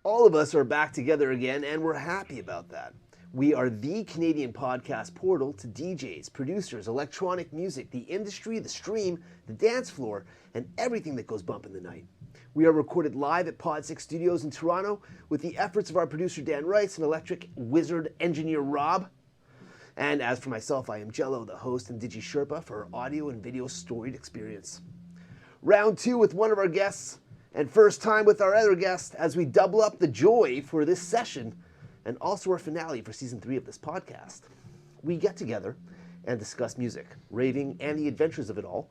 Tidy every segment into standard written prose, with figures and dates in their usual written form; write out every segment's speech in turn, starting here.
All of us are back together again, and we're happy about that. We are the Canadian podcast portal to DJs, producers, electronic music, the industry, the stream, the dance floor, and everything that goes bump in the night. We are recorded live at Pod 6 Studios in Toronto with the efforts of our producer Dan Rice and electric wizard engineer Rob. And as for myself, I am Jello, the host and Digi Sherpa for our audio and video storied experience. Round two with one of our guests, and first time with our other guest as we double up the joy for this session and also our finale for season 3 of this podcast. We get together and discuss music, raving, and the adventures of it all,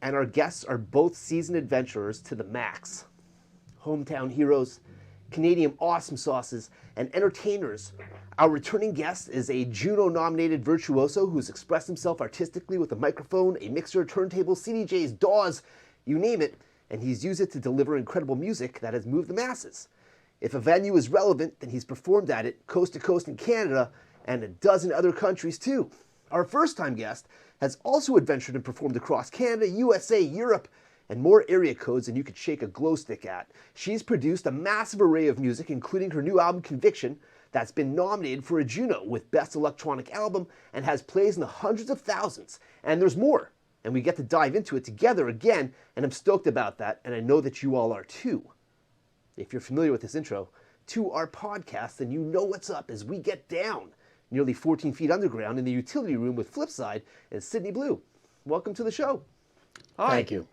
and our guests are both seasoned adventurers to the max. Hometown heroes, Canadian awesome sauces, and entertainers. Our returning guest is a Juno-nominated virtuoso who's expressed himself artistically with a microphone, a mixer, turntables, CDJs, DAWs, you name it, and he's used it to deliver incredible music that has moved the masses. If a venue is relevant, then he's performed at it coast to coast in Canada and a dozen other countries too. Our first-time guest has also adventured and performed across Canada, USA, Europe, and more area codes than you could shake a glow stick at. She's produced a massive array of music, including her new album, Conviction, that's been nominated for a Juno with Best Electronic Album and has plays in the hundreds of thousands. And there's more. And we get to dive into it together again, and I'm stoked about that, and I know that you all are too. If you're familiar with this intro to our podcast, then you know what's up as we get down nearly 14 feet underground in the utility room with Flipside and Sydney Blu. Welcome to the show. Hi. Thank you.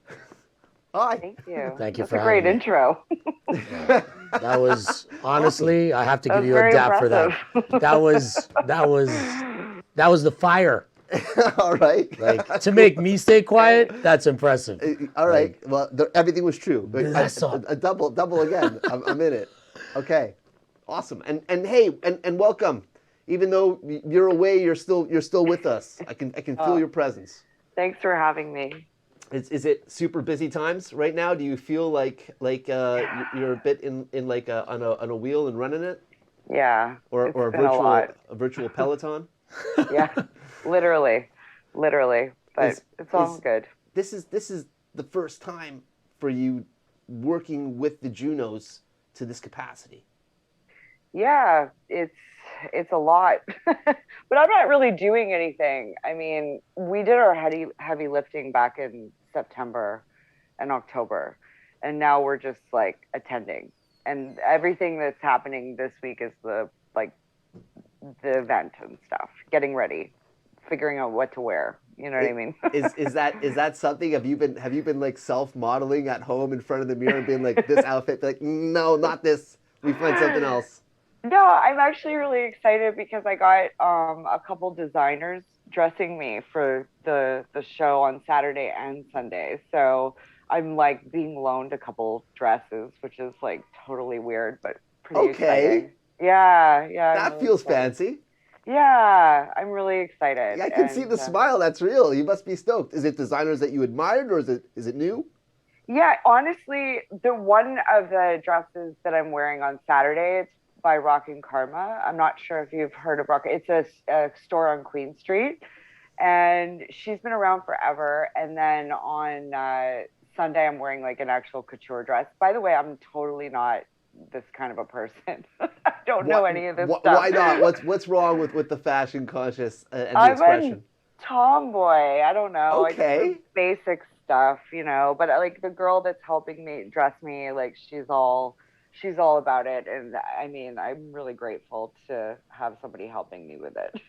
Hi. Thank you. Thank you That's for a great having me. intro. That was honestly, I have to give was you a very dap for that. impressive. That was the fire. All right. Like to make me stay quiet, that's impressive. All right. Well, everything was true. That's all. A double again. I'm in it. Okay. Awesome. And hey, and welcome. Even though you're away, you're still with us. I can feel your presence. Thanks for having me. Is it super busy times right now? Do you feel like you're a bit in like on a wheel and running it? Yeah. Or a virtual Peloton? Yeah. Literally. But it's all good. This is the first time for you working with the Junos to this capacity. Yeah, it's a lot. But I'm not really doing anything. I mean, we did our heavy lifting back in September and October, and now we're just like attending. And everything that's happening this week is the event and stuff, getting ready, figuring out what to wear. You know what I mean? is that something? Have you been like self-modeling at home in front of the mirror and being like, this outfit? Like, no, not this. We find something else. No, I'm actually really excited because I got a couple designers dressing me for the show on Saturday and Sunday. So I'm like being loaned a couple dresses, which is like totally weird, but pretty exciting. Yeah. That really feels fancy. Yeah, I'm really excited. Yeah, I can see the smile. That's real. You must be stoked. Is it designers that you admired, or is it new? Yeah, honestly, the one of the dresses that I'm wearing on Saturday, it's by Rockin' Karma. I'm not sure if you've heard of Rockin'. It's a store on Queen Street, and she's been around forever. And then on Sunday, I'm wearing like an actual couture dress. By the way, I'm totally not this kind of a person. I don't know any of this stuff. Why not? What's wrong with the fashion conscious and the expression? I'm a tomboy. I don't know. Okay. Like basic stuff, you know. But like the girl that's helping me dress me, like she's all about it. And I mean, I'm really grateful to have somebody helping me with it.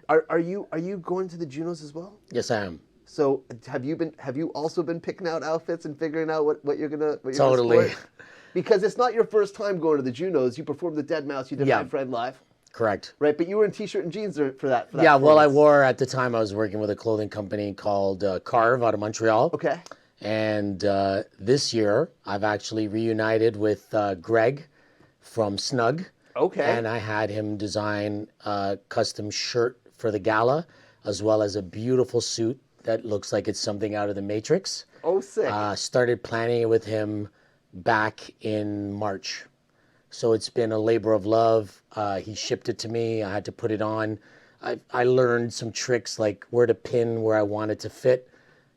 Are you going to the Junos as well? Yes, I am. So have you also been picking out outfits and figuring out what you're gonna Totally. Sport? Because it's not your first time going to the Junos. You performed the Dead Mouse. You did My Friend Live. Correct. Right, but you were in t-shirt and jeans for that. Yeah, well, I wore at the time I was working with a clothing company called Carve out of Montreal. Okay. And this year I've actually reunited with Greg from Snug. Okay. And I had him design a custom shirt for the gala, as well as a beautiful suit that looks like it's something out of the Matrix. Oh, sick. Started planning it with him back in March. So it's been a labor of love. He shipped it to me. I had to put it on. I learned some tricks like where to pin where I want it to fit.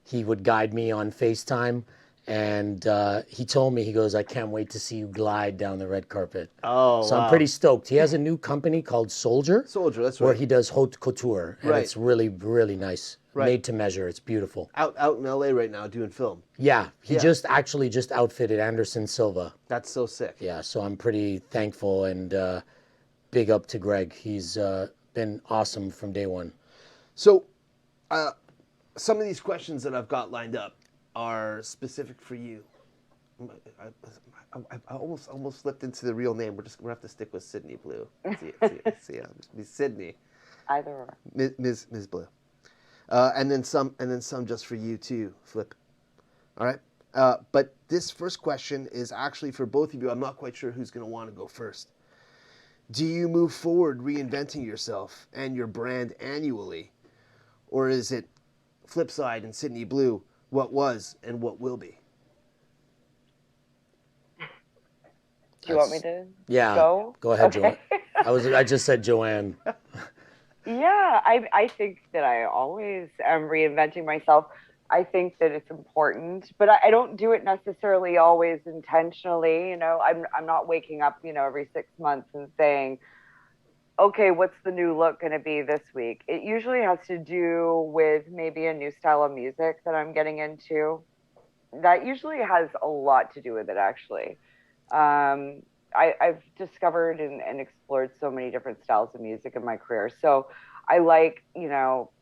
He would guide me on FaceTime, And he told me, he goes, I can't wait to see you glide down the red carpet. Oh, So wow. I'm pretty stoked. He has a new company called Soldier. Soldier, that's where right. he does haute couture, and Right. it's really, really nice. Right. Made to measure. It's beautiful. Out in LA right now doing film. Yeah, he Yeah. just outfitted Anderson Silva. That's so sick. Yeah, so I'm pretty thankful, and big up to Greg. He's been awesome from day one. So, some of these questions that I've got lined up are specific for you. I almost slipped into the real name. We're gonna have to stick with Sydney Blu. See, Sydney. Either or. Ms. Blue. And then some just for you too, Flip. All right. But this first question is actually for both of you. I'm not quite sure who's going to want to go first. Do you move forward reinventing yourself and your brand annually, or is it Flipside and Sydney Blu, what was and what will be? Do you want me to go? Go ahead, okay. Joanne. I just said Joanne. Yeah, I think that I always am reinventing myself. I think that it's important, but I don't do it necessarily always intentionally. I'm not waking up, every 6 months and saying, okay, what's the new look going to be this week? It usually has to do with maybe a new style of music that I'm getting into. That usually has a lot to do with it, actually. I've discovered and explored so many different styles of music in my career. So I like,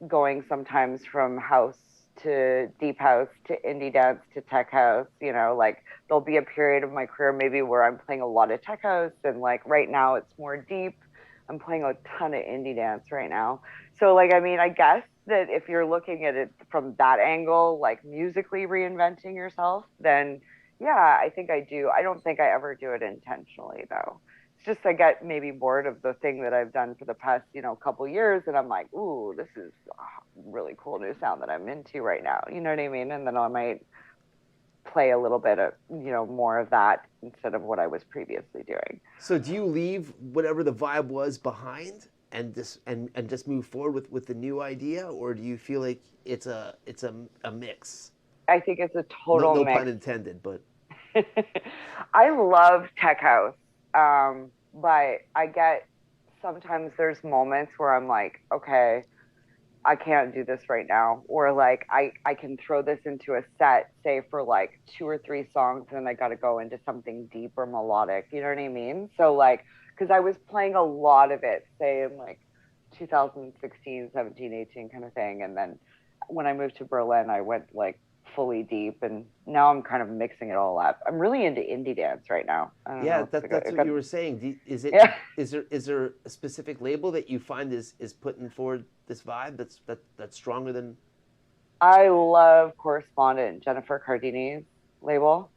going sometimes from house to deep house to indie dance to tech house. Like there'll be a period of my career maybe where I'm playing a lot of tech house, and like right now it's more deep. I'm playing a ton of indie dance right now. So I guess that if you're looking at it from that angle, like musically reinventing yourself, then yeah, I think I do. I don't think I ever do it intentionally, though. It's just I get maybe bored of the thing that I've done for the past, couple years, and I'm like, ooh, this is a really cool new sound that I'm into right now. You know what I mean? And then I might play a little bit of, more of that instead of what I was previously doing. So do you leave whatever the vibe was behind and just move forward with the new idea, or do you feel like it's a mix? I think it's a total no mix. pun intended, but I love tech house, but I get sometimes there's moments where I'm like, okay, I can't do this right now, or like I can throw this into a set, say for like 2 or 3 songs, and then I got to go into something deep or melodic. You know what I mean? So because I was playing a lot of it, say in like 2016, 17, 18 kind of thing, and then when I moved to Berlin, I went like fully deep, and now I'm kind of mixing it all up. I'm really into indie dance right now. Yeah, that's what you were saying. Is there a specific label that you find is putting forward this vibe that's stronger than? I love Correspondent, Jennifer Cardini's label,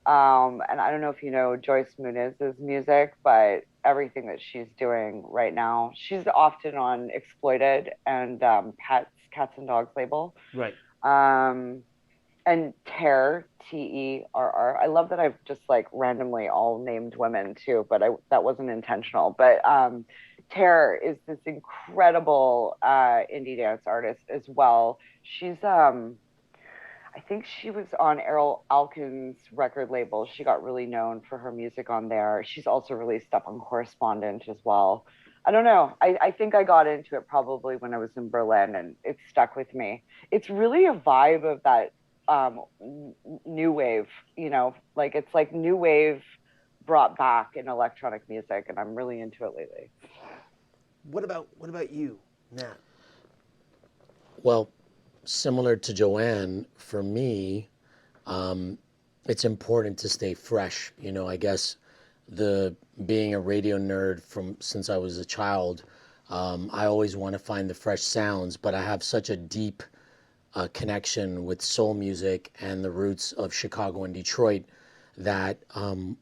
and I don't know if you know Joyce Muniz's music, but everything that she's doing right now, she's often on Exploited and Cats and Dogs label, right? And Terror, Terrr. I love that I've just like randomly all named women too, but that wasn't intentional. But Terror is this incredible indie dance artist as well. She's I think she was on Errol Alkin's record label. She got really known for her music on there. She's also released stuff on Correspondent as well. I don't know. I think I got into it probably when I was in Berlin, and it stuck with me. It's really a vibe of that new wave, it's like new wave brought back in electronic music, and I'm really into it lately. What about you, Nat? Well, similar to Joanne, for me, it's important to stay fresh. I guess being a radio nerd since I was a child, I always want to find the fresh sounds, but I have such a deep connection with soul music and the roots of Chicago and Detroit that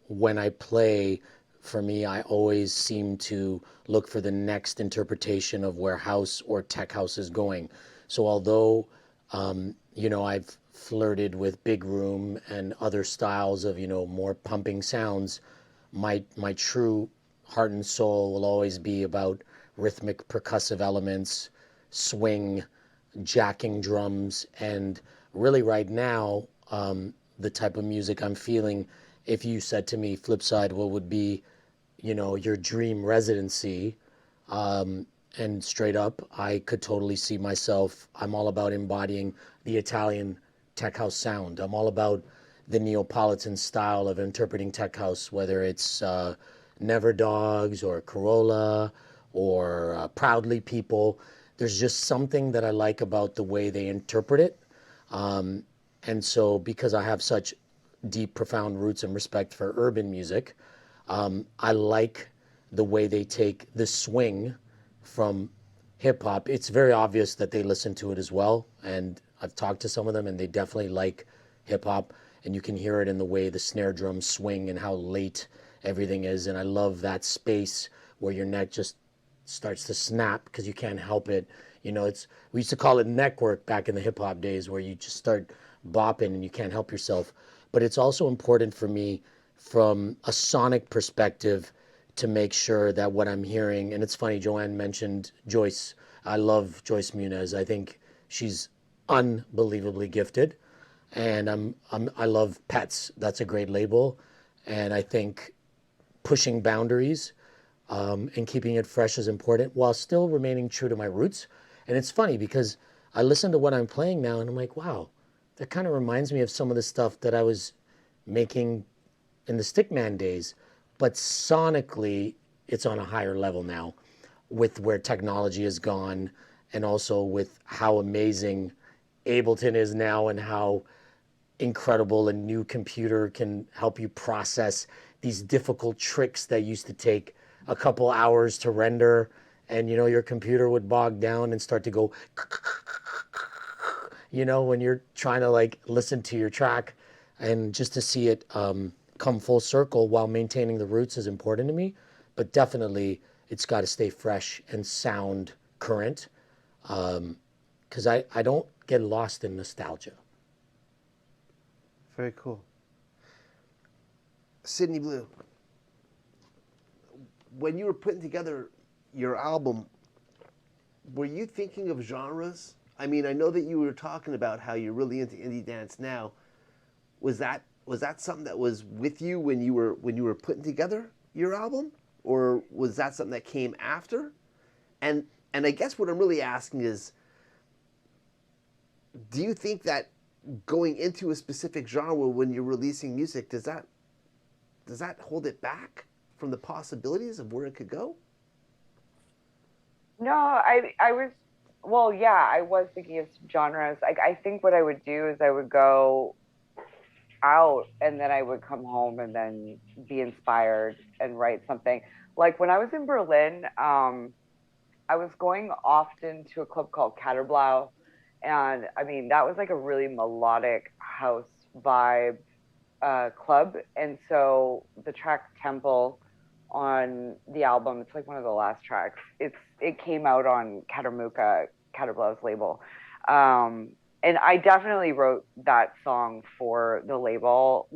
when I play, for me, I always seem to look for the next interpretation of where house or tech house is going. So although, I've flirted with big room and other styles of, more pumping sounds, my true heart and soul will always be about rhythmic percussive elements, swing, jacking drums, and really right now, the type of music I'm feeling. If you said to me, Flipside, what would be, your dream residency? And straight up, I could totally see myself. I'm all about embodying the Italian tech house sound. I'm all about the Neapolitan style of interpreting tech house, whether it's Never Dogs or Corolla or Proudly People. There's just something that I like about the way they interpret it. And so, because I have such deep, profound roots and respect for urban music, I like the way they take the swing from hip hop. It's very obvious that they listen to it as well. And I've talked to some of them and they definitely like hip hop. And you can hear it in the way the snare drums swing and how late everything is. And I love that space where your neck just starts to snap because you can't help it. We used to call it neck work back in the hip hop days, where you just start bopping and you can't help yourself. But it's also important for me from a sonic perspective to make sure that what I'm hearing, and it's funny, Joanne mentioned Joyce. I love Joyce Muniz. I think she's unbelievably gifted. And I love Pets. That's a great label. And I think pushing boundaries and keeping it fresh is important while still remaining true to my roots. And it's funny because I listen to what I'm playing now and I'm like, wow, that kind of reminds me of some of the stuff that I was making in the Stickman days. But sonically, it's on a higher level now with where technology has gone and also with how amazing Ableton is now and how incredible a new computer can help you process these difficult tricks that used to take a couple hours to render. And, your computer would bog down and start to go, when you're trying to listen to your track. And just to see it come full circle while maintaining the roots is important to me. But definitely it's got to stay fresh and sound current, because I don't get lost in nostalgia. Very cool. Sydney Blu, when you were putting together your album, were you thinking of genres? I mean, I know that you were talking about how you're really into indie dance now. Was that something that was with you when you were putting together your album, or was that something that came after? And I guess what I'm really asking is, do you think that going into a specific genre when you're releasing music, does that hold it back from the possibilities of where it could go? No, I was, well, yeah, I was thinking of genres. I think what I would do is I would go out and then I would come home and then be inspired and write something. Like when I was in Berlin, I was going often to a club called Katerblau. And I mean, that was like a really melodic house vibe club. And so the track Temple on the album, it's like one of the last tracks. It came out on Katerblau's label. And I definitely wrote that song for the label,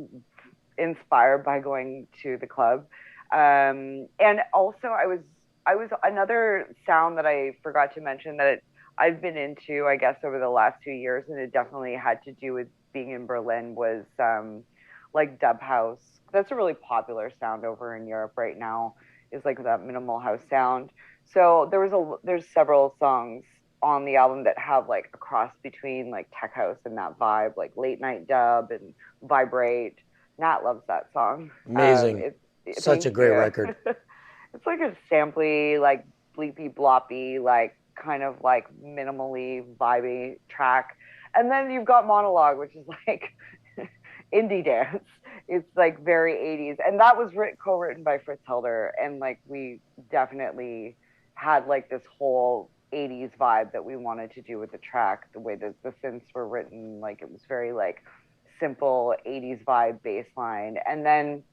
inspired by going to the club. And also I was another sound that I forgot to mention that I've been into, I guess, over the last 2 years, and it definitely had to do with being in Berlin, was like dub house. That's a really popular sound over in Europe right now, is like that minimal house sound. So there's several songs on the album that have like a cross between like tech house and that vibe, like late night dub and vibrate. Nat loves that song. Amazing. Such a great record. It's like a samply, like bleepy bloppy, like kind of like minimally vibey track. And then you've got Monologue, which is like indie dance. It's like very 80s. And that was co-written by Fritz Helder. And like we definitely had like this whole 80s vibe that we wanted to do with the track, the way that the synths were written. Like it was very like simple 80s vibe bass line. And then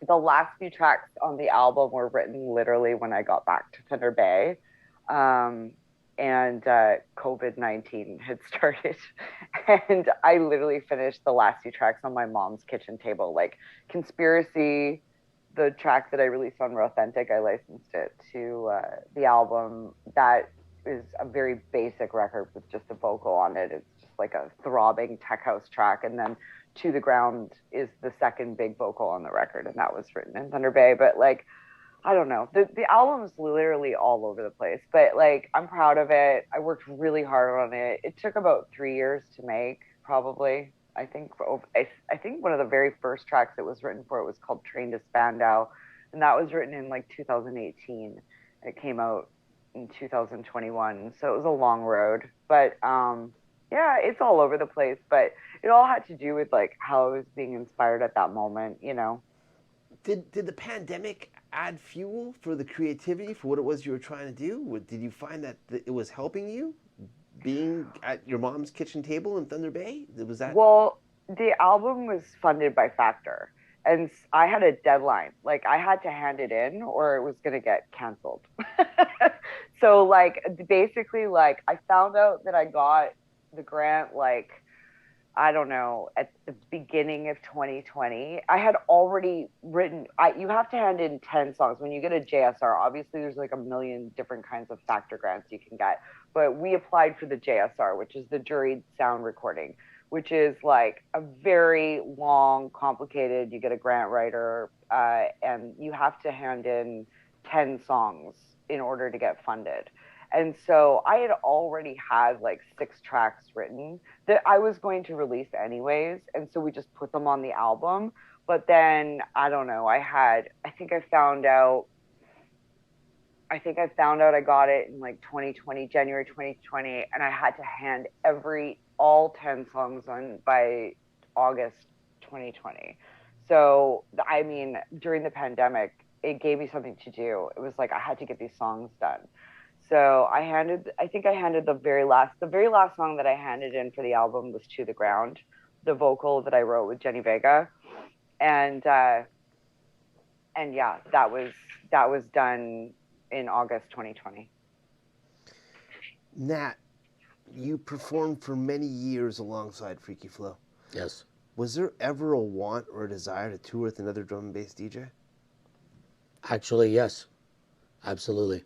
the last few tracks on the album were written literally when I got back to Thunder Bay. And COVID-19 had started. And I literally finished the last few tracks on my mom's kitchen table. Like Conspiracy, the track that I released on Reinventing, I licensed it to the album. That is a very basic record with just a vocal on it. It's just like a throbbing tech house track, and then To the Ground is the second big vocal on the record, and that was written in Thunder Bay. But like, I don't know, the album's literally all over the place, but like, I'm proud of it. I worked really hard on it. It took about 3 years to make, probably. I think one of the very first tracks that was written for it was called Train to Spandau, and that was written in like 2018. It came out in 2021, so it was a long road. But yeah, it's all over the place, but it all had to do with like how I was being inspired at that moment, you know. Did the pandemic add fuel for the creativity for what it was you were trying to do? Did you find that it was helping you being at your mom's kitchen table in Thunder Bay? Was that? Well, the album was funded by Factor, and I had a deadline. Like, I had to hand it in or it was going to get canceled. So like, basically, like, I found out that I got the grant, like, I don't know, at the beginning of 2020. I had already written, you have to hand in 10 songs. When you get a JSR, obviously there's like a million different kinds of Factor grants you can get. But we applied for the JSR, which is the juried sound recording, which is like a very long, complicated, you get a grant writer, and you have to hand in 10 songs in order to get funded. And so I had already had like 6 tracks written that I was going to release anyways. And so we just put them on the album. But then, I don't know, I think I found out I got it in like 2020, January 2020. And I had to hand all 10 songs on by August 2020. So, I mean, during the pandemic, it gave me something to do. It was like, I had to get these songs done. So I think I handed the very last song that I handed in for the album was To the Ground, the vocal that I wrote with Jenny Vega. And yeah, that was done in August 2020. Nat, you performed for many years alongside Freaky Flow. Yes. Was there ever a want or a desire to tour with another drum and bass DJ? Actually, yes. Absolutely.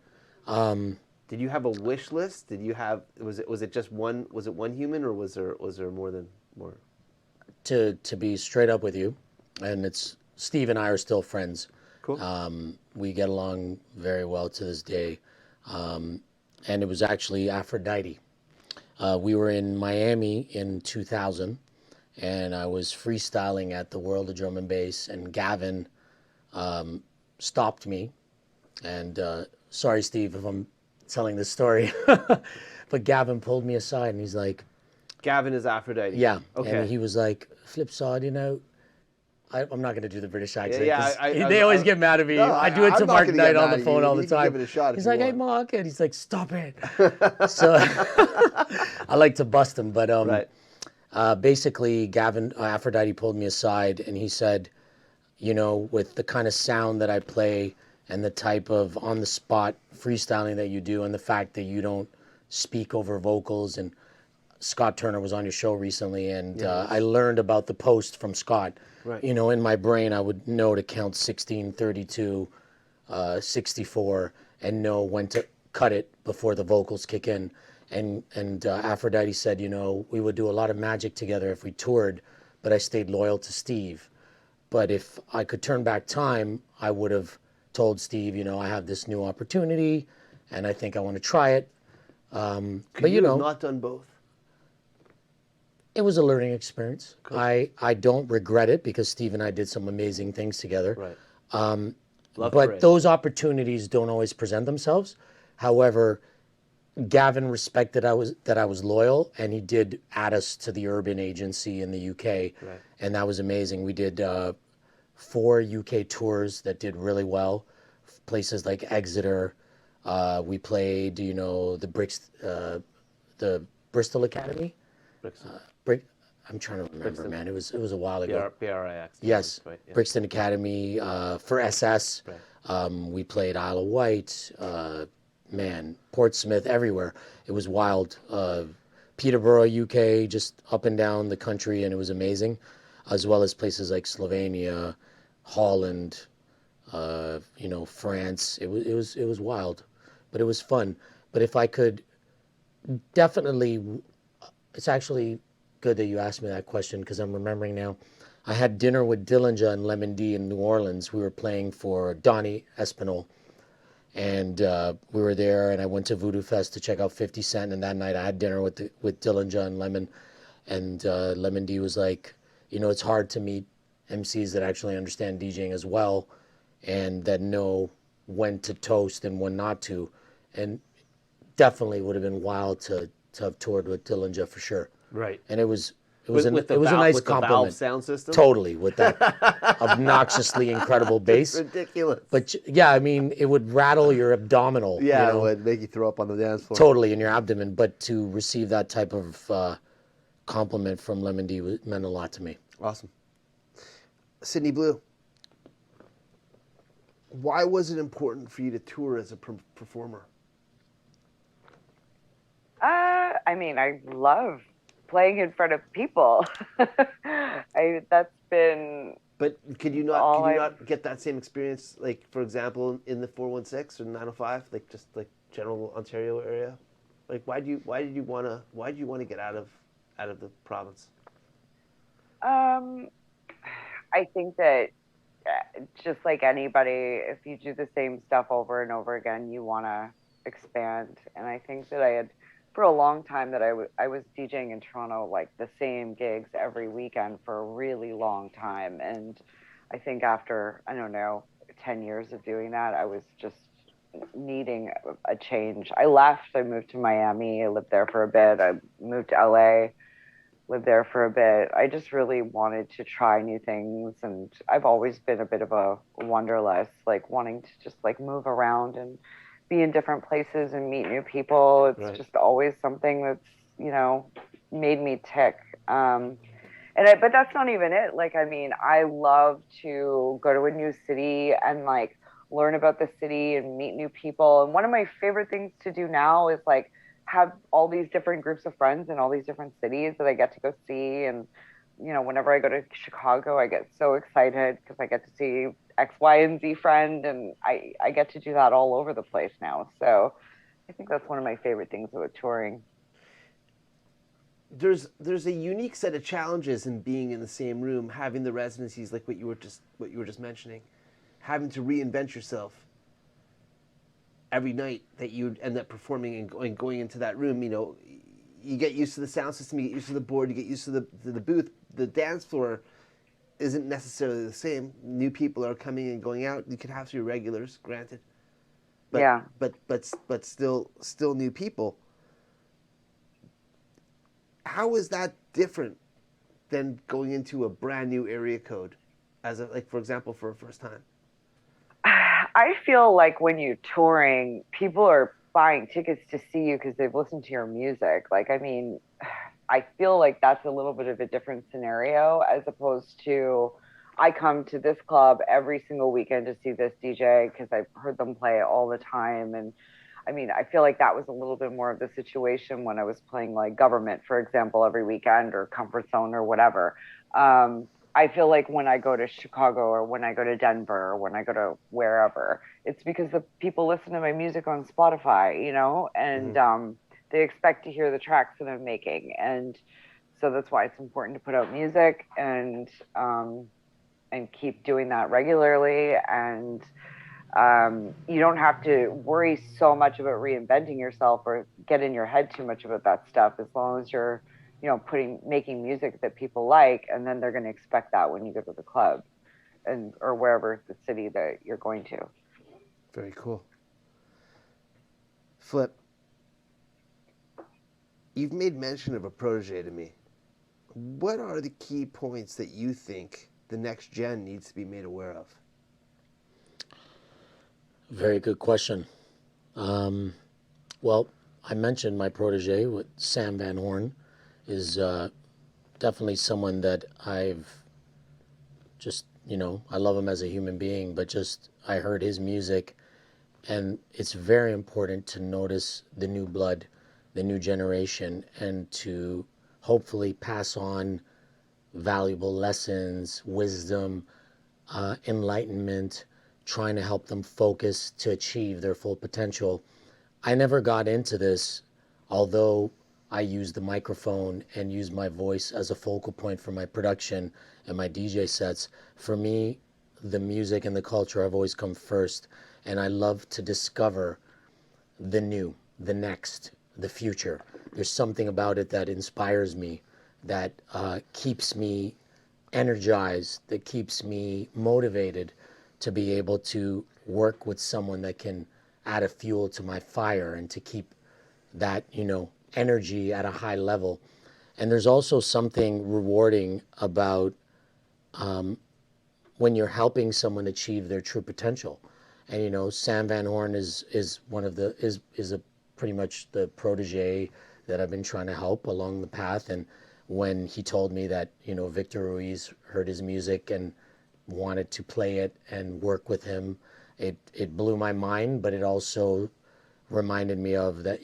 Did you have a wish list? Was it just one? Was it one human, or was there more? To be straight up with you, and it's Steve and I are still friends. Cool. We get along very well to this day, and it was actually Aphrodite. We were in Miami in 2000, and I was freestyling at the World of Drum and Bass, and Gavin stopped me. And sorry, Steve, if I'm telling this story, but Gavin pulled me aside and he's like, Gavin is Aphrodite. yeah. Okay. And he was like, Flipside, you know, I'm not going to do the British accent. Yeah, they always get mad at me. No, I do it to Mark Knight on the phone all the time. Give it a shot. He's like, hey, Mark. And he's like, stop it. So I like to bust him. But right. Basically, Gavin, Aphrodite pulled me aside and he said, you know, with the kind of sound that I play and the type of on-the-spot freestyling that you do and the fact that you don't speak over vocals. And Scott Turner was on your show recently, and I learned about the post from Scott. Right. You know, in my brain, I would know to count 16, 32, 64, and know when to cut it before the vocals kick in. And Aphrodite said, you know, we would do a lot of magic together if we toured, but I stayed loyal to Steve. But if I could turn back time, I would have told Steve, you know, I have this new opportunity, and I think I want to try it. But you know, have not done both. It was a learning experience. Cool. I don't regret it because Steve and I did some amazing things together. Right. But those opportunities don't always present themselves. However, Gavin respected that I was loyal, and he did add us to the Urban Agency in the UK, right. And that was amazing. We did 4 UK tours that did really well. Places like Exeter. We played, you know, the Bristol Academy. I'm trying to remember, Brixton. Man. It was a while ago. BRIX. Yes, right, yeah. Brixton Academy for SS. Right. We played Isle of Wight, Portsmouth, everywhere. It was wild. Peterborough, UK, just up and down the country, and it was amazing, as well as places like Slovenia, Holland, you know, France. It was wild, but it was fun. But if I could Definitely, it's actually good that you asked me that question because I'm remembering now. I had dinner with Dillinger and Lemon D in New Orleans. We were playing for Donnie Espinal, and we were there. And I went to Voodoo Fest to check out 50 Cent. And that night, I had dinner with Dillinger and Lemon. And Lemon D was like, you know, it's hard to meet MCs that actually understand DJing as well, and that know when to toast and when not to. And definitely would have been wild to have toured with Dillinger for sure. Right. And it was With a the nice with the Valve compliment. sound system? Totally, with that obnoxiously incredible bass. Ridiculous. But yeah, I mean, it would rattle your abdominal. Yeah, you know? it would make you throw up on the dance floor. Totally, in your abdomen. But to receive that type of compliment from Lemon D meant a lot to me. Awesome. Sydney Blu, why was it important for you to tour as a performer? I mean, I love playing in front of people. That's been. But could you not get that same experience, like for example, in the 416 or 905, like just like general Ontario area? Like why did you want to get out of the province? I think that just like anybody, if you do the same stuff over and over again, you want to expand. And I think that I had, for a long time, that I was DJing in Toronto, like the same gigs every weekend for a really long time. And I think after, I don't know, 10 years of doing that, I was just needing a change. I left, I moved to Miami, I lived there for a bit. I moved to LA, lived there for a bit. I just really wanted to try new things. And I've always been a bit of a wanderlust, like wanting to just like move around and be in different places and meet new people. It's Right. just always something that's, you know, made me tick. But that's not even it. Like, I mean, I love to go to a new city and like learn about the city and meet new people. And one of my favorite things to do now is like have all these different groups of friends in all these different cities that I get to go see. And, you know, whenever I go to Chicago, I get so excited because I get to see X, Y, and Z friend, and I get to do that all over the place now. So I think that's one of my favorite things about touring. There's a unique set of challenges in being in the same room, having the residencies like what you were just mentioning, having to reinvent yourself every night that you end up performing and going into that room. You know, you get used to the sound system, you get used to the board, you get used to the booth. The dance floor isn't necessarily the same. New people are coming and going out. You can have your regulars, granted. But, yeah. But still new people. How is that different than going into a brand new area code, for example, for a first time? I feel like when you're touring, people are buying tickets to see you because they've listened to your music. Like, I mean, I feel like that's a little bit of a different scenario as opposed to I come to this club every single weekend to see this DJ because I've heard them play all the time. And I mean, I feel like that was a little bit more of the situation when I was playing like Government, for example, every weekend, or Comfort Zone or whatever. I feel like when I go to Chicago or when I go to Denver or when I go to wherever, it's because the people listen to my music on Spotify, you know, and they expect to hear the tracks that I'm making. And so that's why it's important to put out music and keep doing that regularly. And you don't have to worry so much about reinventing yourself or get in your head too much about that stuff, as long as you're, you know, making music that people like, and then they're going to expect that when you go to the club or wherever the city that you're going to. Very cool. Flip, you've made mention of a protege to me. What are the key points that you think the next gen needs to be made aware of? Very good question. Well, I mentioned my protege with Sam Van Horn is definitely someone that I've just, you know, I love him as a human being, but just I heard his music, and it's very important to notice the new blood, the new generation, and to hopefully pass on valuable lessons, wisdom, enlightenment, trying to help them focus to achieve their full potential. I never got into this although I use the microphone and use my voice as a focal point for my production and my DJ sets, for me, the music and the culture have always come first. And I love to discover the new, the next, the future. There's something about it that inspires me, that keeps me energized, that keeps me motivated to be able to work with someone that can add a fuel to my fire and to keep that, energy at a high level. And there's also something rewarding about when you're helping someone achieve their true potential. And Sam Van Horn is one of the is a pretty much the protege that I've been trying to help along the path. And when he told me that Victor Ruiz heard his music and wanted to play it and work with him, it blew my mind, but it also reminded me of that,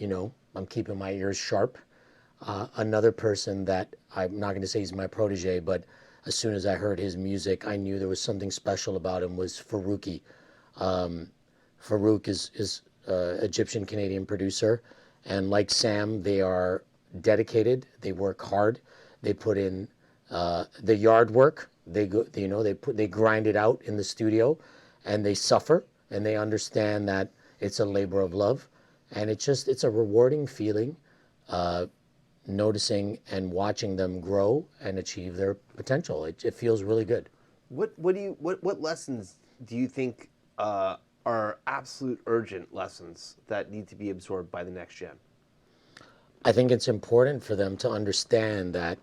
I'm keeping my ears sharp. Another person that I'm not going to say he's my protege, but as soon as I heard his music, I knew there was something special about him, was Farouki. Farouk is Egyptian Canadian producer, and like Sam, they are dedicated. They work hard. They put in the yard work. They grind it out in the studio, and they suffer, and they understand that it's a labor of love, and it's a rewarding feeling, noticing and watching them grow and achieve their potential. It feels really good. What lessons do you think are absolute urgent lessons that need to be absorbed by the next gen? I think it's important for them to understand that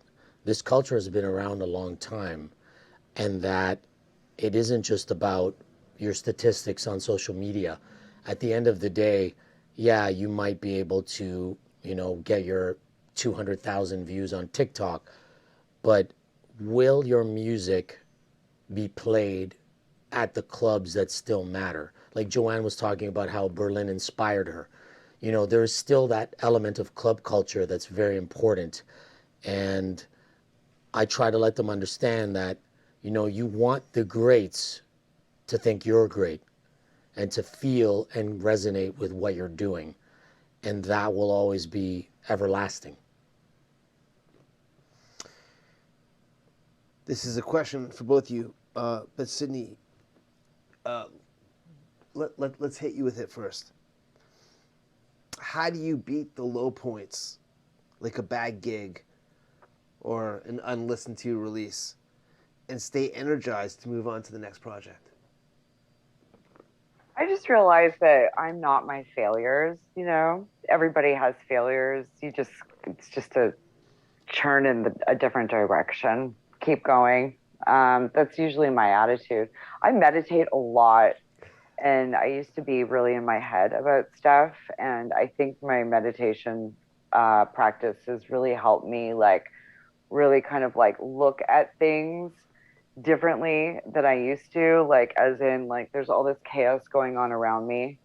this culture has been around a long time, and that it isn't just about your statistics on social media. At the end of the day, yeah, you might be able to, get your 200,000 views on TikTok, but will your music be played at the clubs that still matter? Like Joanne was talking about how Berlin inspired her. There's still that element of club culture that's very important. And I try to let them understand that, you want the greats to think you're great and to feel and resonate with what you're doing. And that will always be everlasting. This is a question for both of you, but Sydney, let's hit you with it first. How do you beat the low points, like a bad gig or an unlistened to release, and stay energized to move on to the next project? I just realized that I'm not my failures. Everybody has failures. It's just to churn in a different direction. Keep going. That's usually my attitude. I meditate a lot, and I used to be really in my head about stuff. And I think my meditation practice has really helped me, really kind of look at things differently than I used to. As in, there's all this chaos going on around me.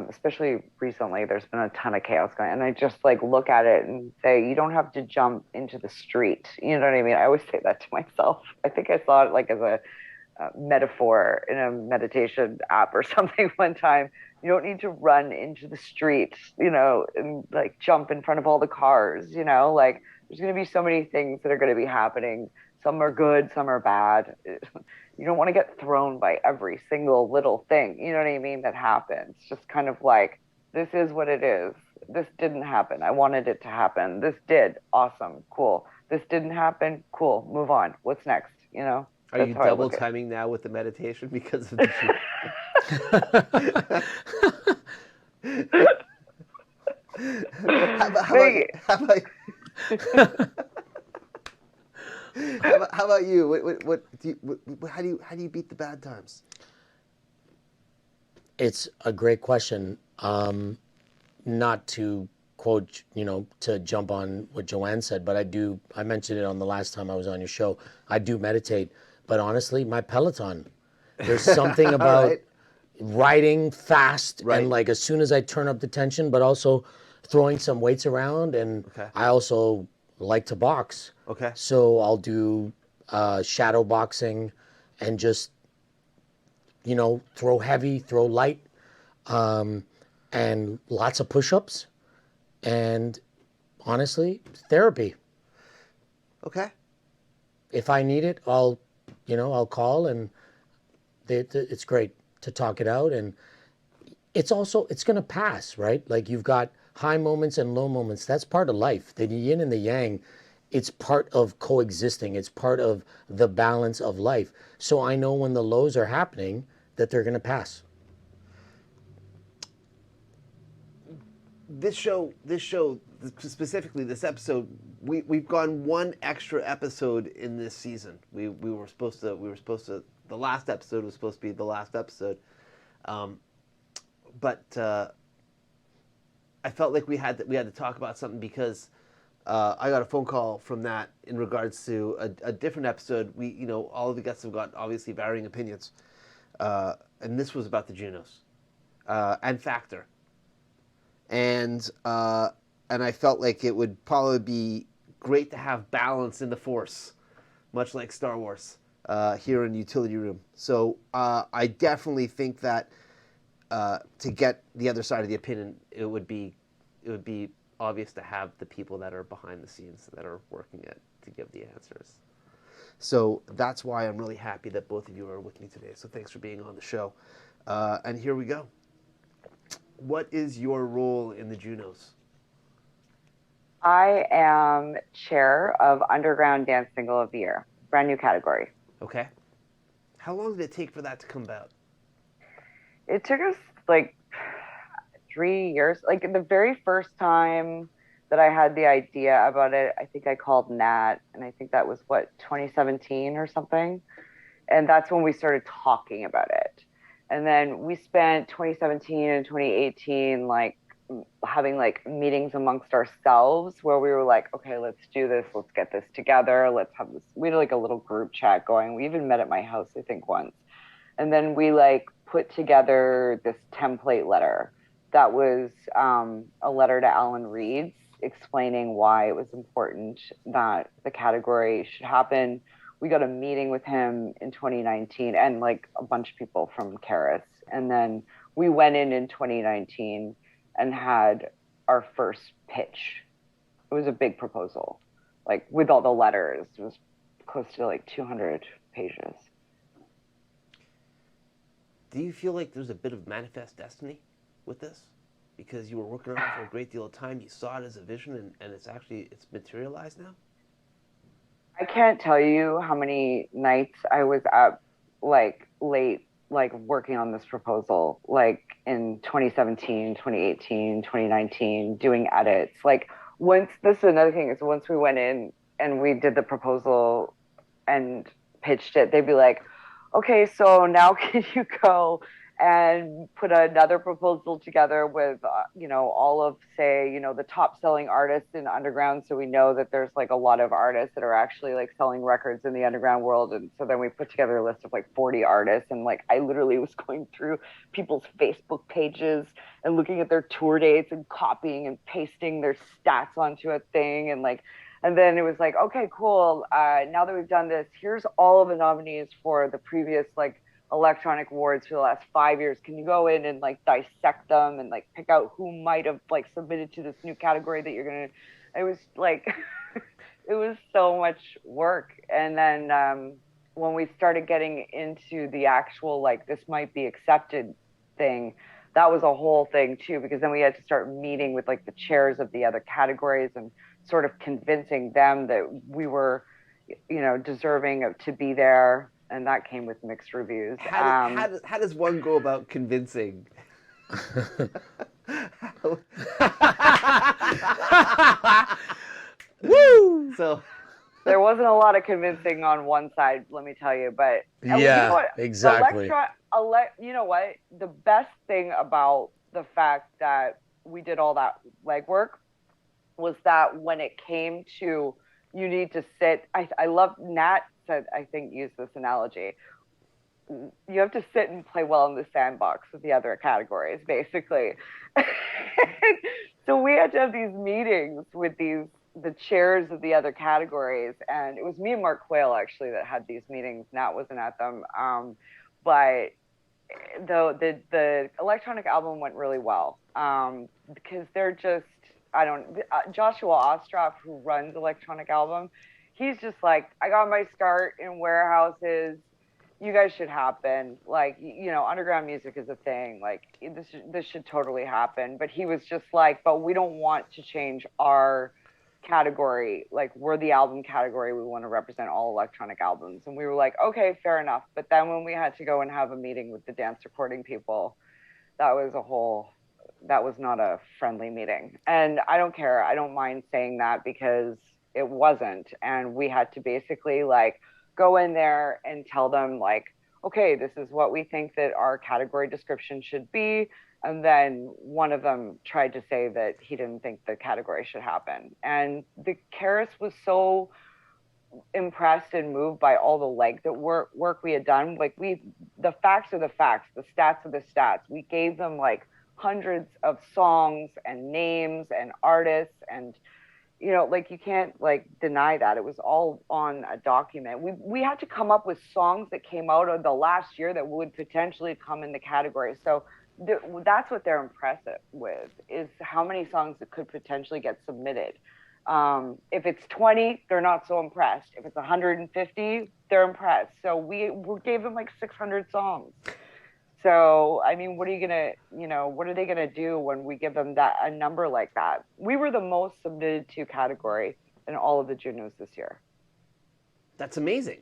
Especially recently, there's been a ton of chaos going on. And I just look at it and say, you don't have to jump into the street. You know what I mean? I always say that to myself. I think I saw it as a metaphor in a meditation app or something one time. You don't need to run into the street, and jump in front of all the cars, there's going to be so many things that are going to be happening. Some are good, some are bad. You don't want to get thrown by every single little thing, you know what I mean, that happens. Just kind of this is what it is. This didn't happen. I wanted it to happen. This did. Awesome. Cool. This didn't happen. Cool. Move on. What's next? Are you double timing now with the meditation because of the How about you? How do you beat the bad times? It's a great question. Not to quote, to jump on what Joanne said, but I mentioned it on the last time I was on your show. I do meditate, but honestly, my Peloton, there's something about riding fast and as soon as I turn up the tension, but also throwing some weights around. And I also like to box. Okay. So I'll do shadow boxing and just, throw heavy, throw light, and lots of push-ups. and honestly, therapy. Okay. If I need it, I'll call, and it's great to talk it out. And it's going to pass, right? Like, you've got high moments and low moments. That's part of life. The yin and the yang, it's part of coexisting. It's part of the balance of life. So I know when the lows are happening that they're going to pass. This show, specifically this episode, we've gone one extra episode in this season. We were supposed to. The last episode was supposed to be the last episode, but I felt like we had to talk about something because I got a phone call from that in regards to a different episode. All of the guests have got obviously varying opinions, and this was about the Junos and Factor. And I felt like it would probably be great to have balance in the Force, much like Star Wars, here in Utility Room. So I definitely think that to get the other side of the opinion, it would be obvious to have the people that are behind the scenes that are working it to give the answers. So that's why I'm really happy that both of you are with me today. So thanks for being on the show. And here we go. What is your role in the Junos? I am chair of Underground Dance Single of the Year, brand new category. Okay. How long did it take for that to come about? It took us like 3 years. Like, the very first time that I had the idea about it, I think I called Nat, and I think that was 2017 or something. And that's when we started talking about it. And then we spent 2017 and 2018 like having like meetings amongst ourselves where we were like, okay, let's do this. Let's get this together. Let's have this. We had like a little group chat going. We even met at my house, I think, once. And then we like put together this template letter that was a letter to Alan Reeds explaining why it was important that the category should happen. We got a meeting with him in 2019 and like a bunch of people from Karis. And then we went in 2019 and had our first pitch. It was a big proposal, like with all the letters. It was close to like 200 pages. Do you feel like there's a bit of manifest destiny with this? Because you were working on it for a great deal of time, you saw it as a vision, and it's materialized now? I can't tell you how many nights I was up like late, like working on this proposal, like in 2017, 2018, 2019, doing edits. Like, this is another thing, is once we went in and we did the proposal and pitched it, they'd be like, okay, so now can you go and put another proposal together with, all of, say, the top selling artists in underground. So we know that there's like a lot of artists that are actually like selling records in the underground world. And so then we put together a list of like 40 artists. And like, I literally was going through people's Facebook pages and looking at their tour dates and copying and pasting their stats onto a thing. And then it was like, okay, cool. Now that we've done this, here's all of the nominees for the previous like electronic awards for the last 5 years. Can you go in and like dissect them and like pick out who might have like submitted to this new category that you're gonna? It was like it was so much work. And then when we started getting into the actual like this might be accepted thing, that was a whole thing too, because then we had to start meeting with like the chairs of the other categories and sort of convincing them that we were deserving to be there. And that came with mixed reviews. How does one go about convincing? Woo! So there wasn't a lot of convincing on one side, let me tell you. But yeah, exactly. You know what? The best thing about the fact that we did all that legwork was that when it came to you need to sit, I love Nat said, I think, use this analogy. You have to sit and play well in the sandbox with the other categories, basically. So we had to have these meetings with the chairs of the other categories, and it was me and Mark Quayle actually that had these meetings. Nat wasn't at them, but though the electronic album went really well, because they're just I don't, Joshua Ostroff, who runs Electronic Album, he's just like, I got my start in warehouses. You guys should happen. Like, you know, underground music is a thing. Like, this should totally happen. But he was just like, but we don't want to change our category. Like, we're the album category. We want to represent all electronic albums. And we were like, okay, fair enough. But then when we had to go and have a meeting with the dance recording people, that was a whole, that was not a friendly meeting. And I don't care. I don't mind saying that because it wasn't. And we had to basically like go in there and tell them like, okay, this is what we think that our category description should be. And then one of them tried to say that he didn't think the category should happen. And the Karis was so impressed and moved by all the work we had done. Like the facts are the facts, the stats are the stats. We gave them like hundreds of songs and names and artists, and you know, like you can't like deny that it was all on a document. We had to come up with songs that came out of the last year that would potentially come in the category. So that's what they're impressed with, is how many songs that could potentially get submitted. If it's 20, they're not so impressed. If it's 150, they're impressed. So we gave them like 600 songs. So, I mean, what are you going to, you know, what are they going to do when we give them a number like that? We were the most submitted to category in all of the Junos this year. That's amazing.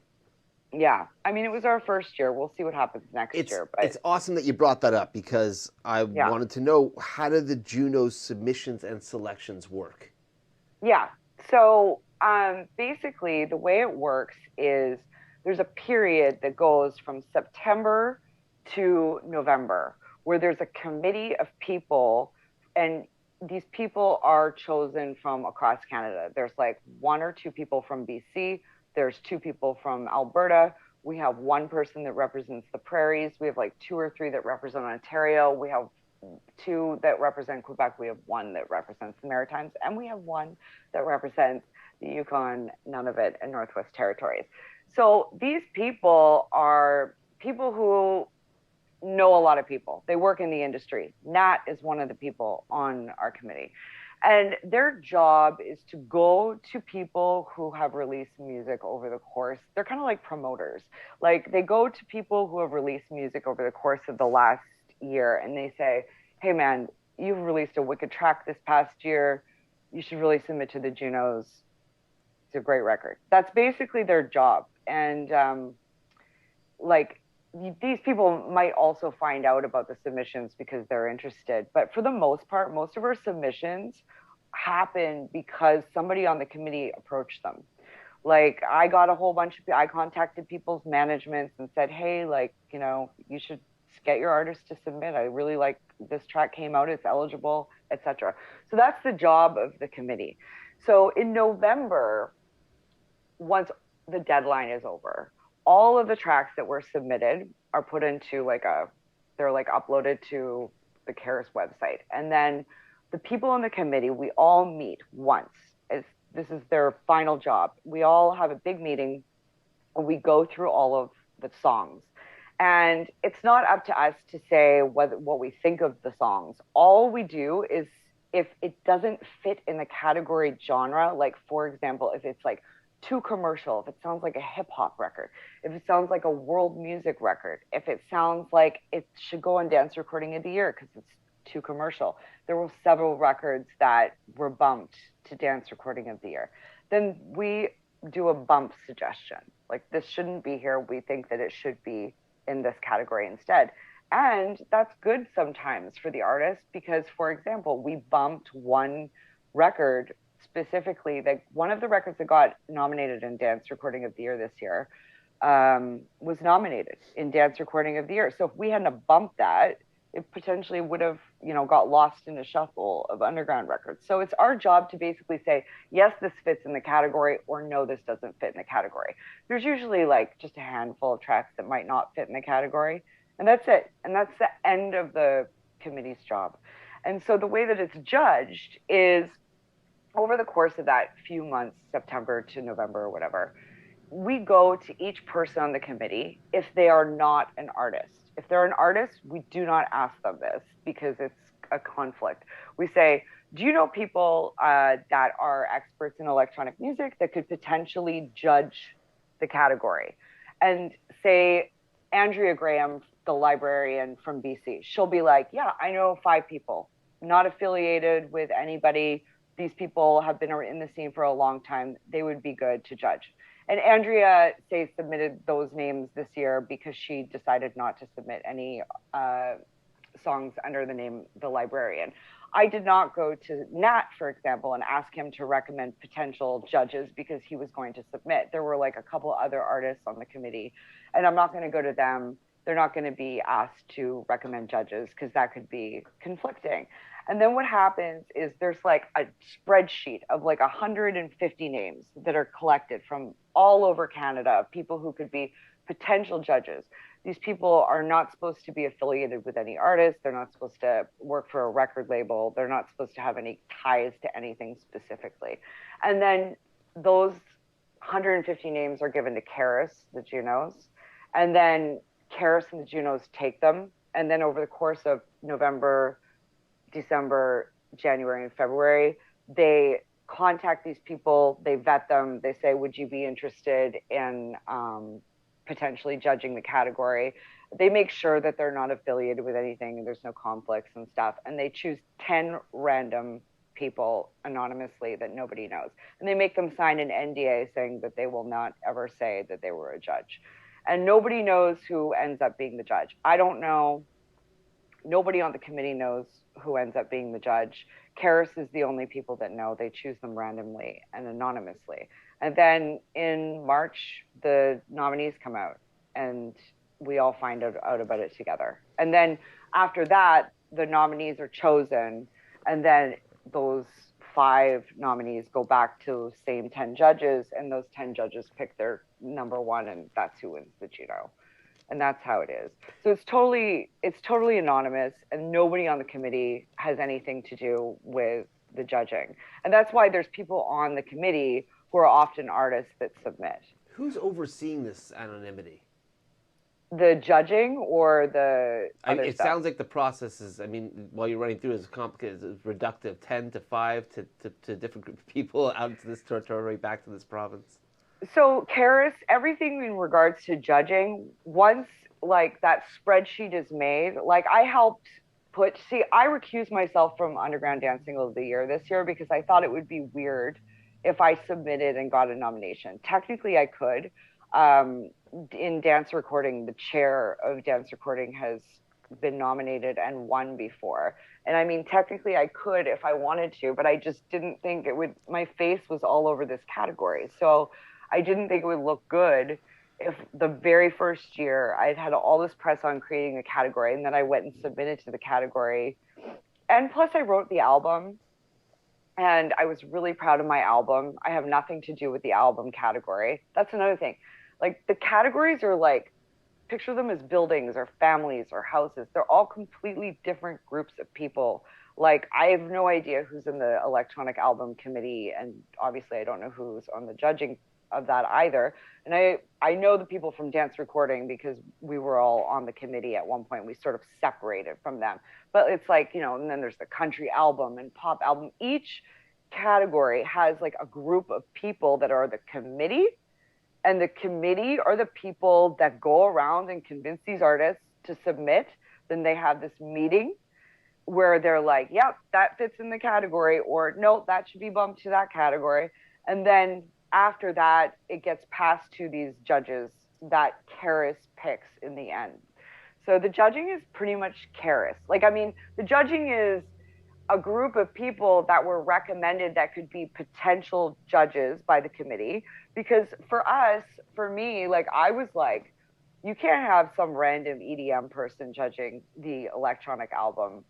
Yeah. I mean, it was our first year. We'll see what happens next year. But it's awesome that you brought that up, because I wanted to know, how do the Juno submissions and selections work? Yeah. So basically, the way it works is there's a period that goes from September to November where there's a committee of people, and these people are chosen from across Canada. There's like 1 or 2 people from BC. There's 2 people from Alberta. We have 1 person that represents the prairies. We have like 2 or 3 that represent Ontario. We have 2 that represent Quebec. We have 1 that represents the Maritimes, and we have 1 that represents the Yukon, Nunavut, and Northwest Territories. So these people are people who know a lot of people. They work in the industry. Nat is one of the people on our committee. And their job is to go to people who have released music over the course. They're kind of like promoters. Like they go to people who have released music over the course of the last year, and they say, hey man, you've released a wicked track this past year. You should really submit to the Junos. It's a great record. That's basically their job. And like these people might also find out about the submissions because they're interested. But for the most part, most of our submissions happen because somebody on the committee approached them. Like I contacted people's managements and said, hey, like, you know, you should get your artist to submit. I really like this track came out, it's eligible, etc. So that's the job of the committee. So in November, once the deadline is over, all of the tracks that were submitted are put into they're uploaded to the Karis website. And then the people on the committee, we all meet once. This is their final job. We all have a big meeting and we go through all of the songs. And it's not up to us to say what we think of the songs. All we do is, if it doesn't fit in the category genre, like for example, if it's like too commercial, if it sounds like a hip hop record, if it sounds like a world music record, if it sounds like it should go on Dance Recording of the Year because it's too commercial. There were several records that were bumped to Dance Recording of the Year. Then we do a bump suggestion. Like, this shouldn't be here. We think that it should be in this category instead. And that's good sometimes for the artist because, for example, we bumped one record specifically, that one of the records that got nominated in Dance Recording of the Year this year was nominated in Dance Recording of the Year. So if we hadn't bumped that, it potentially would have, got lost in a shuffle of underground records. So it's our job to basically say, yes, this fits in the category, or no, this doesn't fit in the category. There's usually like just a handful of tracks that might not fit in the category, and that's it. And that's the end of the committee's job. And so the way that it's judged is, over the course of that few months, September to November or whatever, we go to each person on the committee if they are not an artist. If they're an artist, we do not ask them this because it's a conflict. We say, do you know people that are experts in electronic music that could potentially judge the category? And say Andrea Graham, the librarian from BC, she'll be like, yeah, I know 5 people, not affiliated with anybody. These people have been in the scene for a long time. They would be good to judge. And Andrea, say, submitted those names this year because she decided not to submit any songs under the name The Librarian. I did not go to Nat, for example, and ask him to recommend potential judges because he was going to submit. There were like a couple other artists on the committee, and I'm not going to go to them. They're not going to be asked to recommend judges because that could be conflicting. And then what happens is there's like a spreadsheet of like 150 names that are collected from all over Canada of people who could be potential judges. These people are not supposed to be affiliated with any artist. They're not supposed to work for a record label. They're not supposed to have any ties to anything specifically. And then those 150 names are given to Karis, the Junos. And then Karis and the Junos take them. And then over the course of November, December, January, and February, they contact these people, they vet them, they say, would you be interested in potentially judging the category? They make sure that they're not affiliated with anything and there's no conflicts and stuff. And they choose 10 random people anonymously that nobody knows. And they make them sign an NDA saying that they will not ever say that they were a judge. And nobody knows who ends up being the judge. I don't know. Nobody on the committee knows who ends up being the judge. Karis is the only people that know. They choose them randomly and anonymously. And then in March, the nominees come out and we all find out about it together. And then after that, the nominees are chosen. And then those 5 nominees go back to the same 10 judges, and those 10 judges pick their number 1, and that's who wins the Juno. And that's how it is. So it's totally anonymous, and nobody on the committee has anything to do with the judging. And that's why there's people on the committee who are often artists that submit. Who's overseeing this anonymity? The judging or the other it stuff? Sounds like the process is, while you're running through it, it's complicated. It's reductive, 10 to 5 to a different group of people out to this territory, back to this province. So Karis, everything in regards to judging, once like that spreadsheet is made, like I helped I recused myself from Underground Dance Single of the Year this year because I thought it would be weird if I submitted and got a nomination. Technically I could. In dance recording, the chair of dance recording has been nominated and won before. And technically I could if I wanted to, but I just didn't think it would, my face was all over this category. So I didn't think it would look good if the very first year I'd had all this press on creating a category and then I went and submitted to the category. And plus I wrote the album and I was really proud of my album. I have nothing to do with the album category. That's another thing. Like the categories are like, picture them as buildings or families or houses. They're all completely different groups of people. Like I have no idea who's in the electronic album committee. And obviously I don't know who's on the judging of that either. And I know the people from dance recording because we were all on the committee at one point. We sort of separated from them. But it's like, and then there's the country album and pop album. Each category has like a group of people that are the committee. And the committee are the people that go around and convince these artists to submit. Then they have this meeting where they're like, yep, that fits in the category, or no, that should be bumped to that category. And then after that, it gets passed to these judges that Karis picks in the end. So the judging is pretty much Karis. The judging is a group of people that were recommended that could be potential judges by the committee. Because for me, I was like, you can't have some random EDM person judging the electronic album,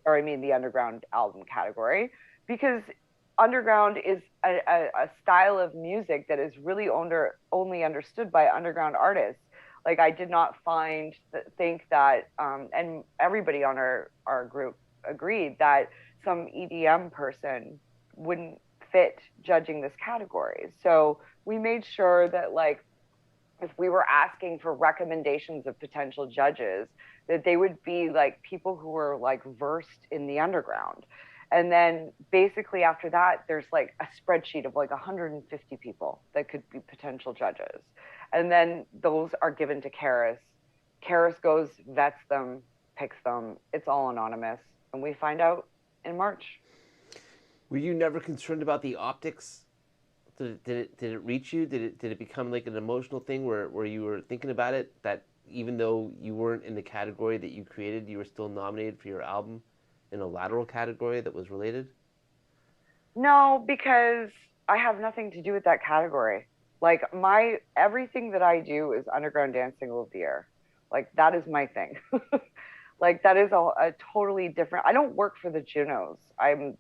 the underground album category, because underground is a style of music that is really only understood by underground artists. Like I did not think that, and everybody on our group agreed that some EDM person wouldn't fit judging this category. So we made sure that if we were asking for recommendations of potential judges, that they would be people who were versed in the underground. And then basically after that, there's like a spreadsheet of like 150 people that could be potential judges. And then those are given to Karis. Karis goes, vets them, picks them. It's all anonymous. And we find out in March. Were you never concerned about the optics? Did it reach you? Did it become like an emotional thing where you were thinking about it, that even though you weren't in the category that you created, you were still nominated for your album in a lateral category that was related? No, because I have nothing to do with that category. Like everything that I do is underground dance single of the year. Like that is my thing. Like that is a totally different. I don't work for the Junos. I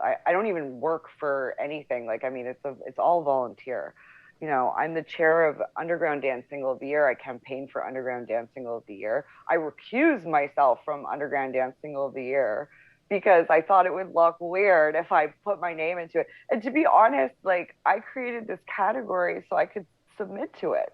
I don't even work for anything. Like, I mean, it's all volunteer. You know, I'm the chair of Underground Dance Single of the Year. I campaign for Underground Dance Single of the Year. I recuse myself from Underground Dance Single of the Year because I thought it would look weird if I put my name into it. And to be honest, like, I created this category so I could submit to it,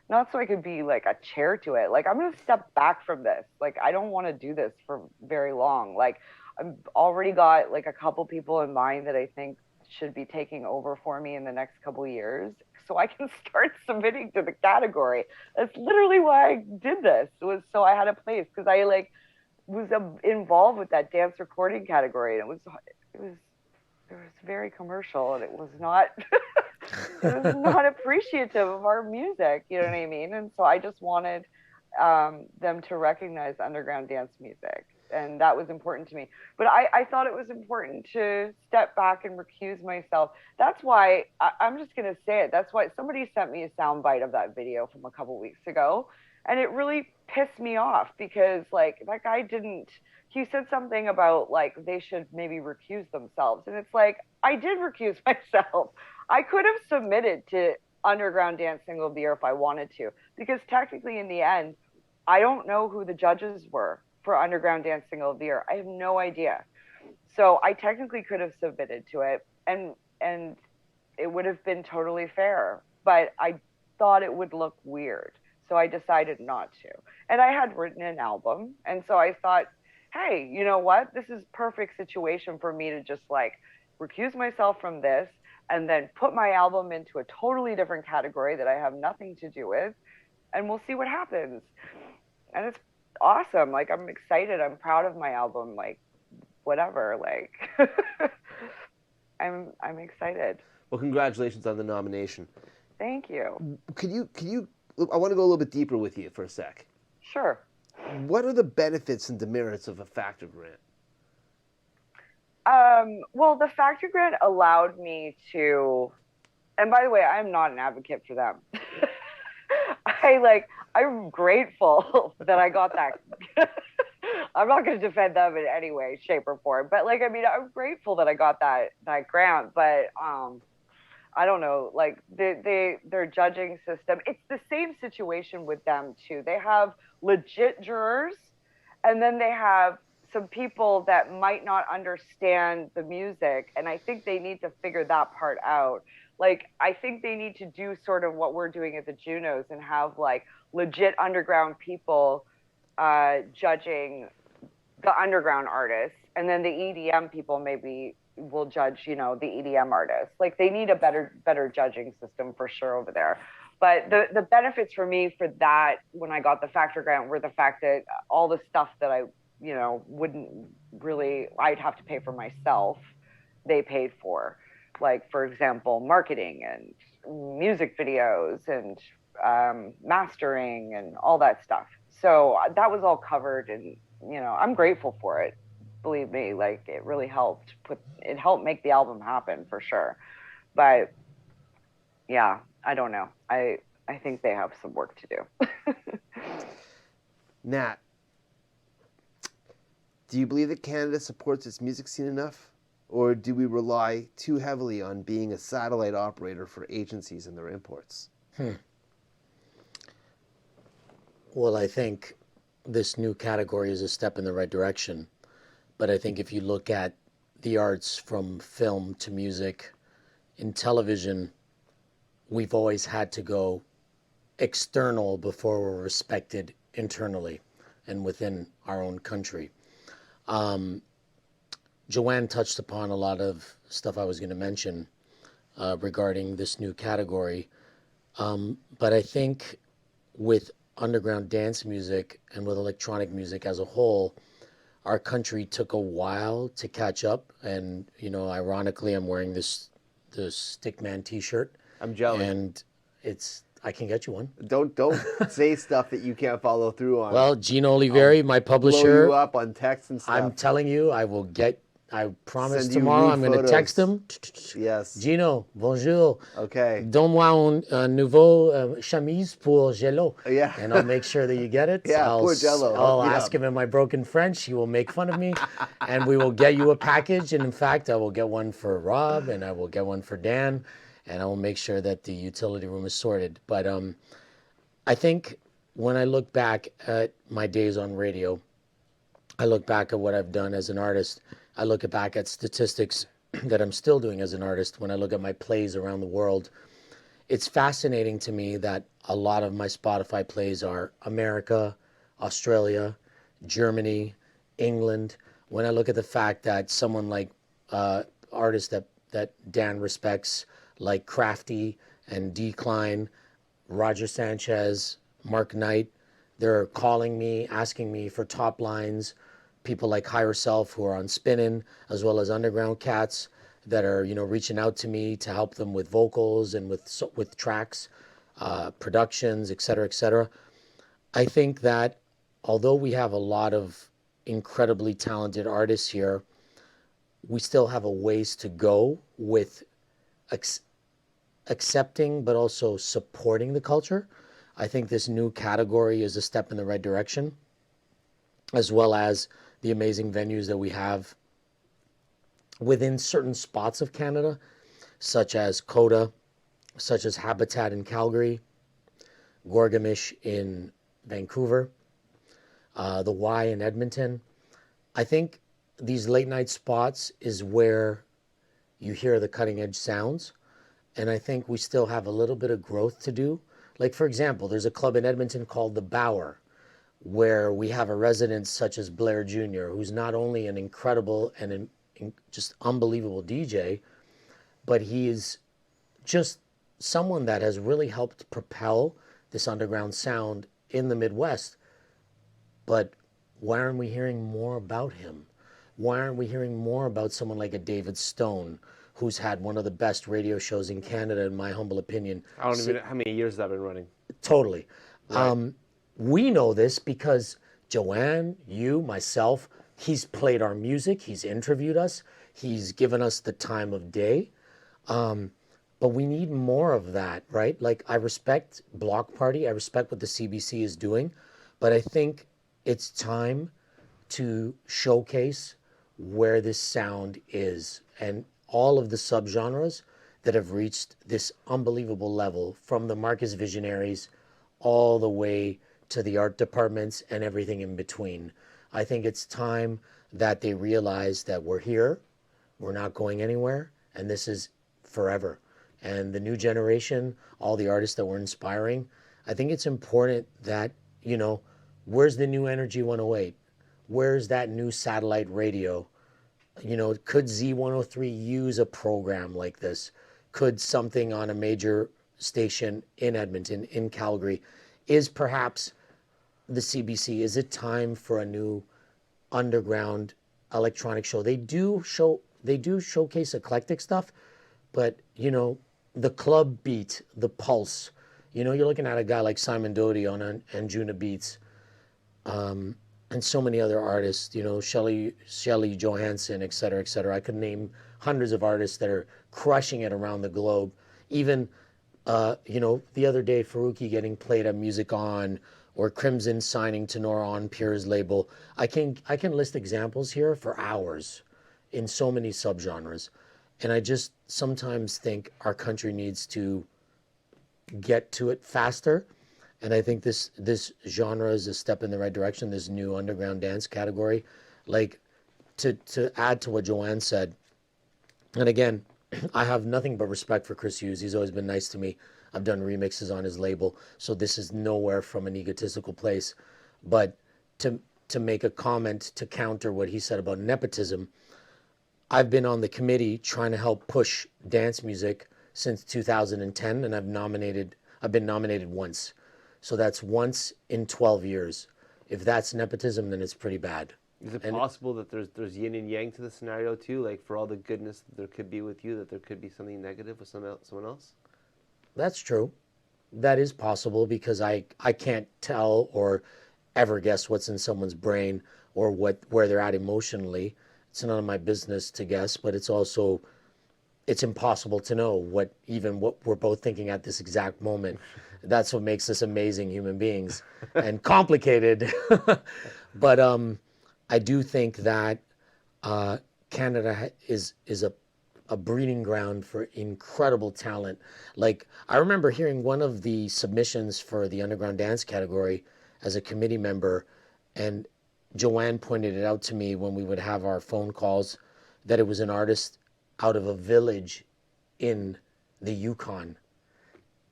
not so I could be like a chair to it. Like, I'm going to step back from this. Like, I don't want to do this for very long. Like, I've already got like a couple people in mind that I think should be taking over for me in the next couple of years so I can start submitting to the category. That's literally why I did this, was so I had a place, because I like was involved with that dance recording category, and it was very commercial, and it was not it was not appreciative of our music, you know what I mean? And so I just wanted them to recognize underground dance music, and that was important to me. But I thought it was important to step back and recuse myself. That's why I'm just going to say it. That's why somebody sent me a soundbite of that video from a couple weeks ago, and it really pissed me off because like that guy didn't. He said something about like they should maybe recuse themselves, and it's like I did recuse myself. I could have submitted to Underground Dance Single of the Year if I wanted to, because technically in the end, I don't know who the judges were for Underground Dance Single of the Year. I have no idea. So I technically could have submitted to it, and it would have been totally fair, but I thought it would look weird. So I decided not to. And I had written an album, and so I thought, hey, you know what? This is perfect situation for me to just like recuse myself from this and then put my album into a totally different category that I have nothing to do with, and we'll see what happens. And it's awesome. Like, I'm excited. I'm proud of my album. Like, whatever. Like, I'm excited. Well, congratulations on the nomination. Thank you. Could you? I want to go a little bit deeper with you for a sec. Sure. What are the benefits and demerits of a factor grant? Well, the factor grant allowed me to, and by the way, I'm not an advocate for them. I'm grateful that I got that. I'm not going to defend them in any way, shape, or form, but like, I mean, I'm grateful that I got that grant, but I don't know, like their judging system, it's the same situation with them too. They have legit jurors, and then they have some people that might not understand the music, and I think they need to figure that part out. Like, I think they need to do sort of what we're doing at the Junos and have like legit underground people judging the underground artists, and then the EDM people maybe will judge, you know, the EDM artists. Like, they need a better judging system for sure over there. But the benefits for me for that when I got the factor grant were the fact that all the stuff that I, you know, wouldn't really, I'd have to pay for myself, they paid for. Like, for example, marketing and music videos and mastering and all that stuff. So that was all covered, and, you know, I'm grateful for it. Believe me, like, it really helped make the album happen for sure. But yeah, I don't know. I think they have some work to do. Nat, do you believe that Canada supports its music scene enough? Or do we rely too heavily on being a satellite operator for agencies and their imports? Well, I think this new category is a step in the right direction. But I think if you look at the arts from film to music, in television, we've always had to go external before we're respected internally and within our own country. Joanne touched upon a lot of stuff I was going to mention regarding this new category. But I think with underground dance music and with electronic music as a whole, our country took a while to catch up. And, you know, ironically, I'm wearing this Stickman t-shirt. I'm jealous. And I can get you one. Don't say stuff that you can't follow through on. Well, Gino Oliveri, my publisher. Blow you up on text and stuff. I'm telling you, I promise Send you tomorrow nude I'm going to photos. text him. Yes. Gino, bonjour. Okay. Donne-moi un nouveau chemise pour Jello. Yeah. And I'll make sure that you get it. Yeah, I'll, pour Jello. I'll Yeah. ask him in my broken French. He will make fun of me. And we will get you a package. And in fact, I will get one for Rob and I will get one for Dan. And I will make sure that the utility room is sorted. But I think when I look back at my days on radio, I look back at what I've done as an artist. I look back at statistics that I'm still doing as an artist. When I look at my plays around the world, it's fascinating to me that a lot of my Spotify plays are America, Australia, Germany, England. When I look at the fact that someone like artists that Dan respects, like Crafty and Decline, Roger Sanchez, Mark Knight, they're calling me, asking me for top lines. People like Higher Self who are on Spinnin', as well as Underground Cats that are, you know, reaching out to me to help them with vocals and with tracks, productions, et cetera, et cetera. I think that although we have a lot of incredibly talented artists here, we still have a ways to go with accepting but also supporting the culture. I think this new category is a step in the right direction, as well as the amazing venues that we have within certain spots of Canada, such as Coda, such as Habitat in Calgary, Gorgamish in Vancouver, the Y in Edmonton. I think these late night spots is where you hear the cutting edge sounds. And I think we still have a little bit of growth to do. Like, for example, there's a club in Edmonton called The Bower, where we have a resident such as Blair Jr., who's not only an incredible and just unbelievable DJ, but he is just someone that has really helped propel this underground sound in the Midwest. But why aren't we hearing more about him? Why aren't we hearing more about someone like a David Stone, who's had one of the best radio shows in Canada, in my humble opinion? I don't even know how many years I've been running. Totally. Right. We know this because Joanne, you, myself, he's played our music, he's interviewed us, he's given us the time of day. But we need more of that, right? Like, I respect Block Party, I respect what the CBC is doing, but I think it's time to showcase where this sound is and all of the subgenres that have reached this unbelievable level, from the Marcus Visionaries all the way to the art departments and everything in between. I think it's time that they realize that we're here, we're not going anywhere, and this is forever. And the new generation, all the artists that we're inspiring, I think it's important that, you know, where's the new Energy 108? Where's that new satellite radio? You know, could Z103 use a program like this? Could something on a major station in Edmonton, in Calgary, is perhaps the CBC? Is it time for a new underground electronic show? They do showcase eclectic stuff, but, you know, the club beat, the pulse, you know, you're looking at a guy like Simon Doty on Juno Beats, and so many other artists, you know, Shelley Johansson, et cetera, et cetera. I could name hundreds of artists that are crushing it around the globe. Even, you know, the other day, Faruqi getting played at Music On, or Crimson signing to Nora On Pure's label. I can list examples here for hours in so many subgenres. And I just sometimes think our country needs to get to it faster. And I think this genre is a step in the right direction, this new underground dance category. Like, to add to what Joanne said, and again, I have nothing but respect for Chris Hughes. He's always been nice to me. I've done remixes on his label, so this is nowhere from an egotistical place. But to make a comment to counter what he said about nepotism, I've been on the committee trying to help push dance music since 2010, and I've been nominated once. So that's once in 12 years. If that's nepotism, then it's pretty bad. Is it possible that there's yin and yang to the scenario too? Like for all the goodness that there could be with you, that there could be something negative with someone else? That's true. That is possible because I can't tell or ever guess what's in someone's brain or where they're at emotionally. It's none of my business to guess, but it's impossible to know what we're both thinking at this exact moment. That's what makes us amazing human beings and complicated. But I do think that Canada is a breeding ground for incredible talent. Like, I remember hearing one of the submissions for the underground dance category as a committee member, and Joanne pointed it out to me when we would have our phone calls, that it was an artist out of a village in the Yukon.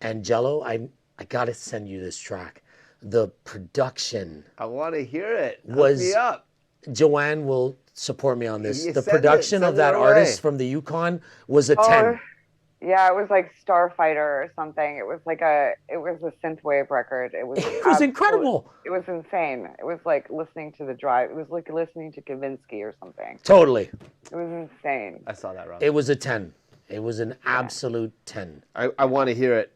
And Jello, I gotta send you this track. The production. I want to hear it. Was Hook me up. Joanne will support me on this. You The send production it of that our artist way. from the Yukon was a 10. Yeah, it was like Starfighter or something. It was a synthwave record. It was It was incredible. It was insane. It was like listening to The Drive. It was like listening to Kavinsky or something. Totally. It was insane. I saw that, Rob. It was a 10. It was an absolute 10. I want to hear it.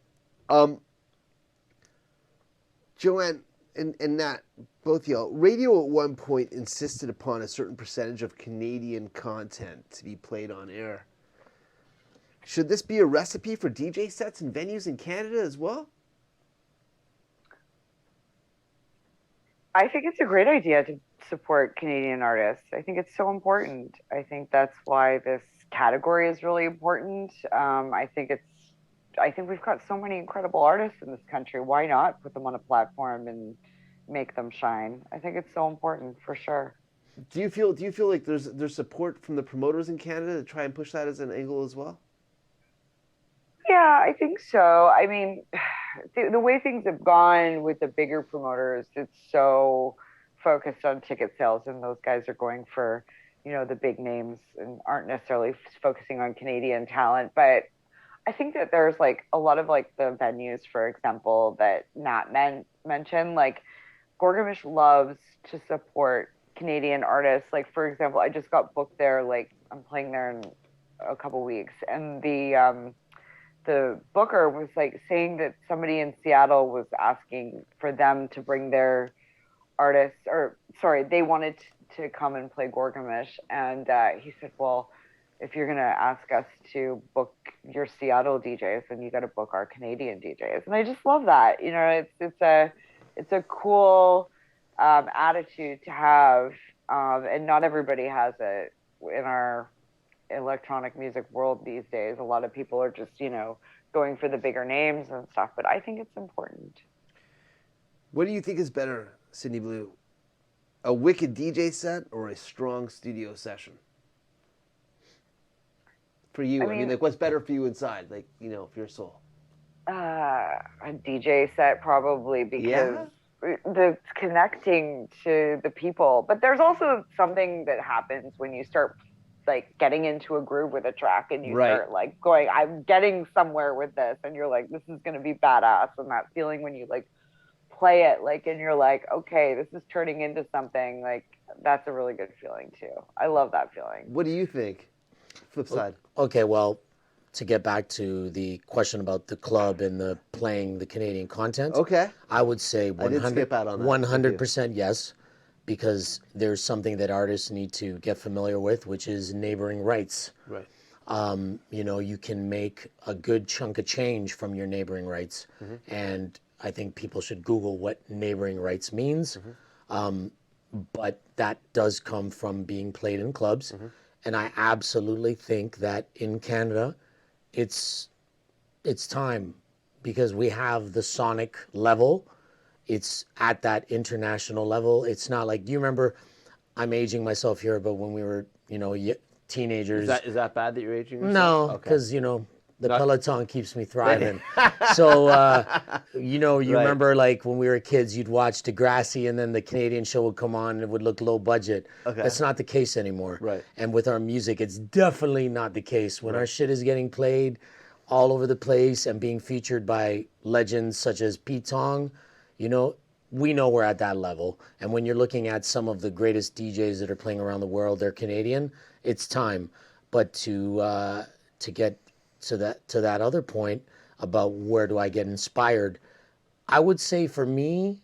Joanne and Nat, both y'all, radio at one point insisted upon a certain percentage of Canadian content to be played on air. Should this be a recipe for DJ sets and venues in Canada as well? I think it's a great idea to support Canadian artists. I think it's so important. I think that's why this category is really important. I think we've got so many incredible artists in this country. Why not put them on a platform and make them shine? I think it's so important for sure. Do you feel like there's support from the promoters in Canada to try and push that as an angle as well? Yeah, I think so. I mean, the way things have gone with the bigger promoters, it's so focused on ticket sales, and those guys are going for, the big names and aren't necessarily focusing on Canadian talent. But I think that there's like a lot of like the venues, for example, that Nat mentioned, like Gorgamish loves to support Canadian artists. Like, for example, I just got booked there. Like, I'm playing there in a couple weeks, and the booker was like saying that somebody in Seattle was asking for them to bring their artists, they wanted to come and play Gorgamish. And he said, well, if you're going to ask us to book your Seattle DJs, then you got to book our Canadian DJs. And I just love that. It's a cool attitude to have. And not everybody has it in our electronic music world these days. A lot of people are just, going for the bigger names and stuff, but I think it's important. What do you think is better, Sydney Blu? A wicked DJ set or a strong studio session? For you, I mean, like, what's better for you inside, like, for your soul? A DJ set probably, because the connecting to the people. But there's also something that happens when you start like getting into a groove with a track and you start like going, I'm getting somewhere with this, and you're like, this is going to be badass. And that feeling when you like play it, like, and you're like, okay, this is turning into something, like, that's a really good feeling too. I love that feeling. What do you think? Flipside. Okay, well, to get back to the question about the club and the playing the Canadian content, I would say 100% yes, because there's something that artists need to get familiar with, which is neighboring rights. Right. You can make a good chunk of change from your neighboring rights, and I think people should Google what neighboring rights means. But that does come from being played in clubs, and I absolutely think that in Canada, it's time, because we have the sonic level. It's at that international level. It's not like, do you remember, I'm aging myself here, but when we were, teenagers. Is that bad that you're aging yourself? No, because, The Peloton keeps me thriving. So, you know, you Right. remember like when we were kids, you'd watch Degrassi and then the Canadian show would come on and it would look low budget. Okay. That's not the case anymore. Right. And with our music, it's definitely not the case. When our shit is getting played all over the place and being featured by legends such as Pete Tong, you know, we know we're at that level. And when you're looking at some of the greatest DJs that are playing around the world, they're Canadian, it's time. But to get to that other point about where do I get inspired, I would say for me,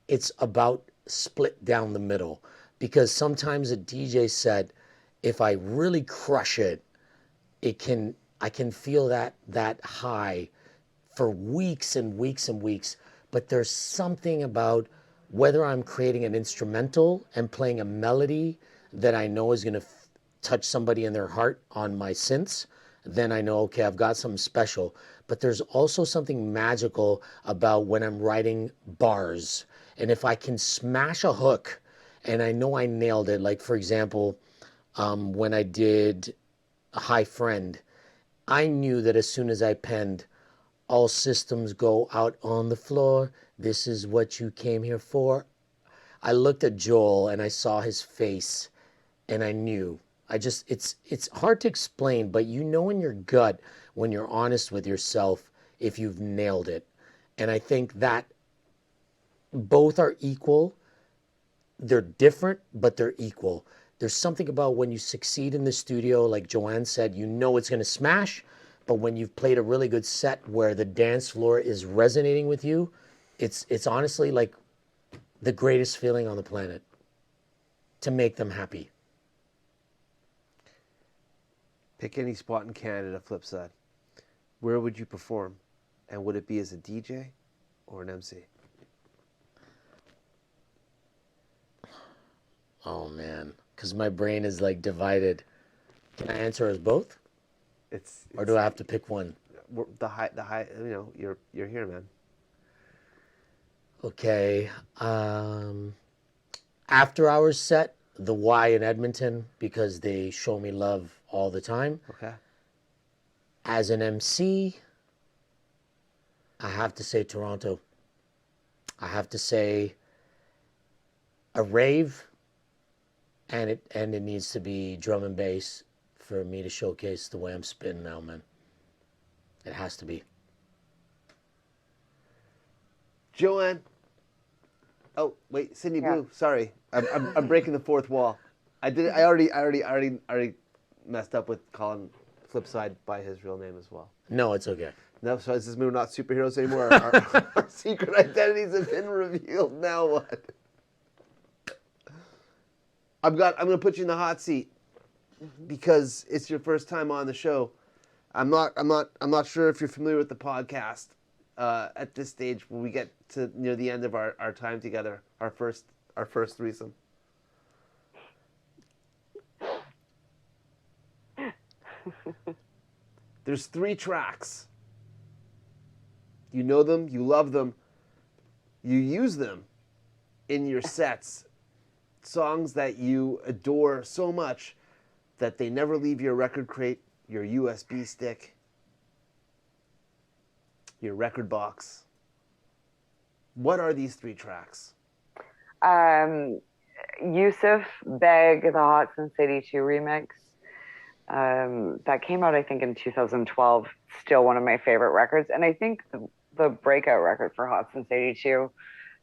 it's about split down the middle. Because sometimes a DJ set, if I really crush it, I can feel that high for weeks and weeks and weeks. But there's something about whether I'm creating an instrumental and playing a melody that I know is going to touch somebody in their heart on my synths, then I know, okay, I've got something special. But there's also something magical about when I'm writing bars. And if I can smash a hook and I know I nailed it, like for example, when I did High Friend, I knew that as soon as I penned, all systems go out on the floor, this is what you came here for. I looked at Joel and I saw his face and I knew. It's hard to explain, but you know in your gut when you're honest with yourself if you've nailed it. And I think that both are equal. They're different, but they're equal. There's something about when you succeed in the studio, like Joanne said, you know it's going to smash. But when you've played a really good set where the dance floor is resonating with you, it's honestly like the greatest feeling on the planet to make them happy. Pick any spot in Canada, Flipside. Where would you perform? And would it be as a DJ or an MC? Oh man, because my brain is like divided. Can I answer as both? Or do I have to pick one? The high, you know, you're here, man. Okay. After hours set, the Y in Edmonton, because they show me love all the time. Okay. As an MC, I have to say Toronto. I have to say a rave, and it needs to be drum and bass for me to showcase the way I'm spinning now, man. It has to be. Joanne. Oh wait, Sydney Yeah. Blu. Sorry, I'm breaking the fourth wall. I did. I already messed up with calling Flipside by his real name as well. No, it's okay. No, so is this we're not superheroes anymore? Our secret identities have been revealed. Now what? I'm gonna put you in the hot seat because it's your first time on the show. I'm not sure if you're familiar with the podcast. At this stage, when we get to near the end of our time together, our first threesome. There's 3 tracks. You know them, you love them, you use them in your sets. Songs that you adore so much that they never leave your record crate, your USB stick, your record box. What are these 3 tracks? Yusuf Beg, the Hot Since 82 remix. That came out, I think, in 2012. Still one of my favorite records. And I think the breakout record for Hot Since 82.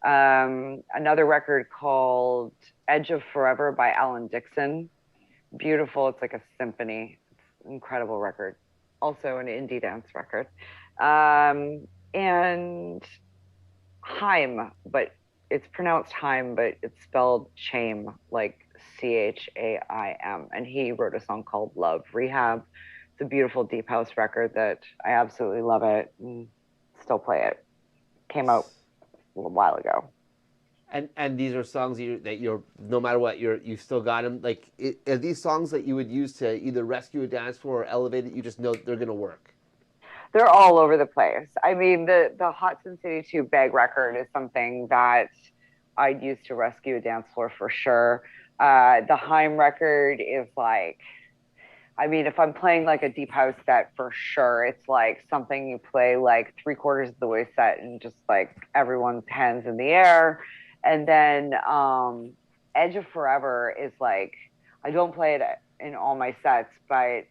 Another record called Edge of Forever by Alan Dixon. Beautiful. It's like a symphony. It's an incredible record. Also an indie dance record. And Haim, but it's pronounced Haim, but it's spelled Chaim, like Chaim. And he wrote a song called Love Rehab. It's a beautiful deep house record that I absolutely love it and still play it. Came out a little while ago. And these are songs that you're no matter what you've still got them. Like are these songs that you would use to either rescue a dance floor or elevate it? You just know they're gonna work. They're all over the place. I mean, the Hot Since 82 Beg record is something that I'd use to rescue a dance floor for sure. The Haim record is like I mean, if I'm playing like a deep house set, for sure, it's like something you play like 3/4 of the way set and just like everyone's hands in the air. And then Edge of Forever is like, I don't play it in all my sets, but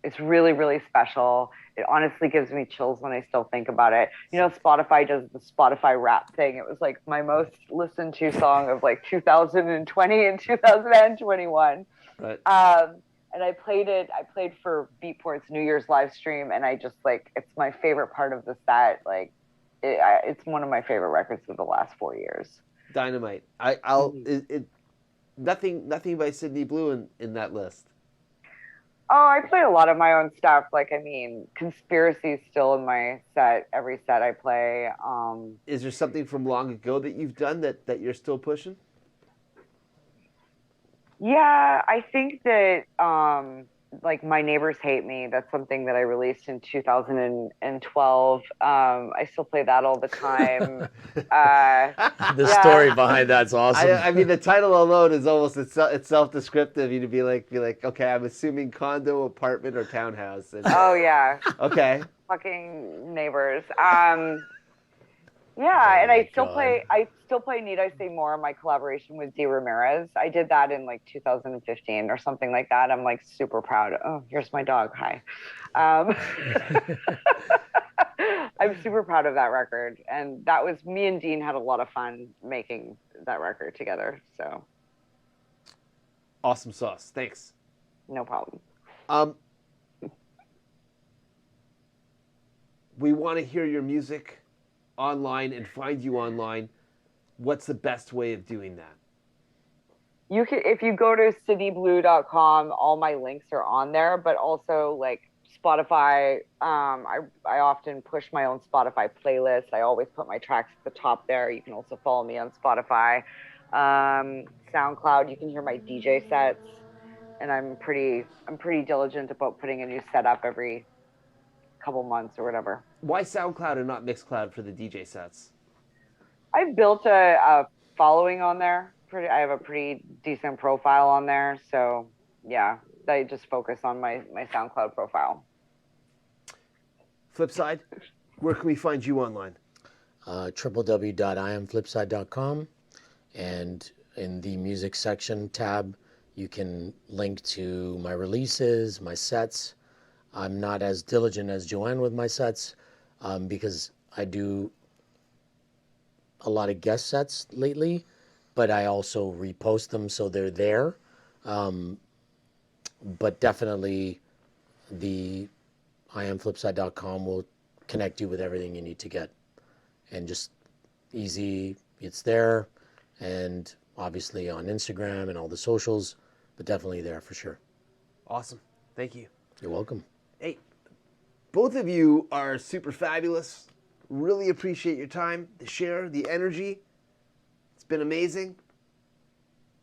it's really, really special. It honestly gives me chills when I still think about it. You know, Spotify does the Spotify rap thing. It was like my most listened to song of like 2020 and 2021. Right. And I played for Beatport's New Year's live stream, and I just like, it's my favorite part of the set. Like, it's one of my favorite records of the last 4 years. Dynamite. Nothing by Sydney Blu in that list. Oh, I play a lot of my own stuff. Like, I mean, Conspiracy's still in my set, every set I play. Is there something from long ago that you've done that you're still pushing? Yeah, I think that like My Neighbors Hate Me, that's something that I released in 2012. I still play that all the time. The story behind that's awesome. I mean, the title alone is almost it's self-descriptive. You'd be like, okay, I'm assuming condo, apartment, or townhouse. And, Oh yeah. okay. Fucking neighbors. Yeah, and I still play Need I Say More, my collaboration with Dee Ramirez. I did that in like 2015 or something like that. I'm like super proud. Oh, here's my dog. Hi. I'm super proud of that record. And that was, me and Dean had a lot of fun making that record together. So. Awesome sauce. Thanks. No problem. We want to hear your music online and find you online. What's the best way of doing that? You can, if you go to sydneyblu.com, all my links are on there, but also like Spotify. I often push my own Spotify playlist. I always put my tracks at the top there. You can also follow me on Spotify. SoundCloud, you can hear my DJ sets, and I'm pretty diligent about putting a new set up every couple months or whatever. Why SoundCloud and not Mixcloud for the DJ sets? I've built a following on there. I have a pretty decent profile on there. So yeah, I just focus on my SoundCloud profile. Flipside, where can we find you online? www.iamflipside.com, and in the music section tab, you can link to my releases, my sets. I'm not as diligent as Joanne with my sets because I do a lot of guest sets lately, but I also repost them so they're there. But definitely the iamflipside.com will connect you with everything you need to get. And just easy, it's there. And obviously on Instagram and all the socials, but definitely there for sure. Awesome. Thank you. You're welcome. Hey, both of you are super fabulous. Really appreciate your time, the share, the energy. It's been amazing.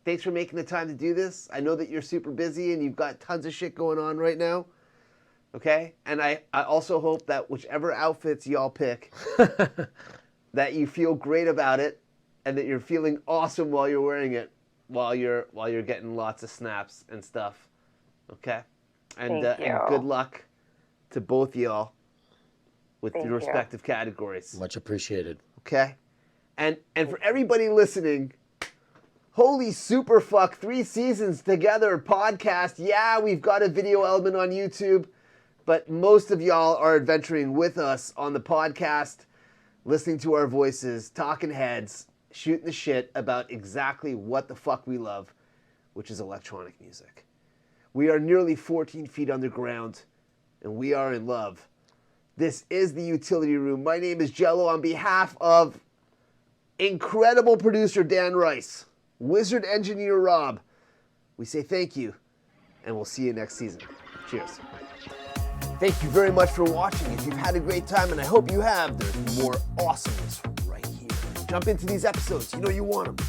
Thanks for making the time to do this. I know that you're super busy and you've got tons of shit going on right now. Okay? And I also hope that whichever outfits y'all pick, that you feel great about it and that you're feeling awesome while you're wearing it, while you're getting lots of snaps and stuff. Okay? And good luck to both y'all with your respective categories. Much appreciated. Okay? And for everybody listening, holy super fuck, 3 seasons together podcast. Yeah, we've got a video element on YouTube, but most of y'all are adventuring with us on the podcast, listening to our voices, talking heads, shooting the shit about exactly what the fuck we love, which is electronic music. We are nearly 14 feet underground, and we are in love. This is the Utility Room. My name is Jello. On behalf of incredible producer Dan Rice, wizard engineer Rob, we say thank you, and we'll see you next season. Cheers. Thank you very much for watching. If you've had a great time, and I hope you have, there's more awesomeness right here. Jump into these episodes. You know you want them.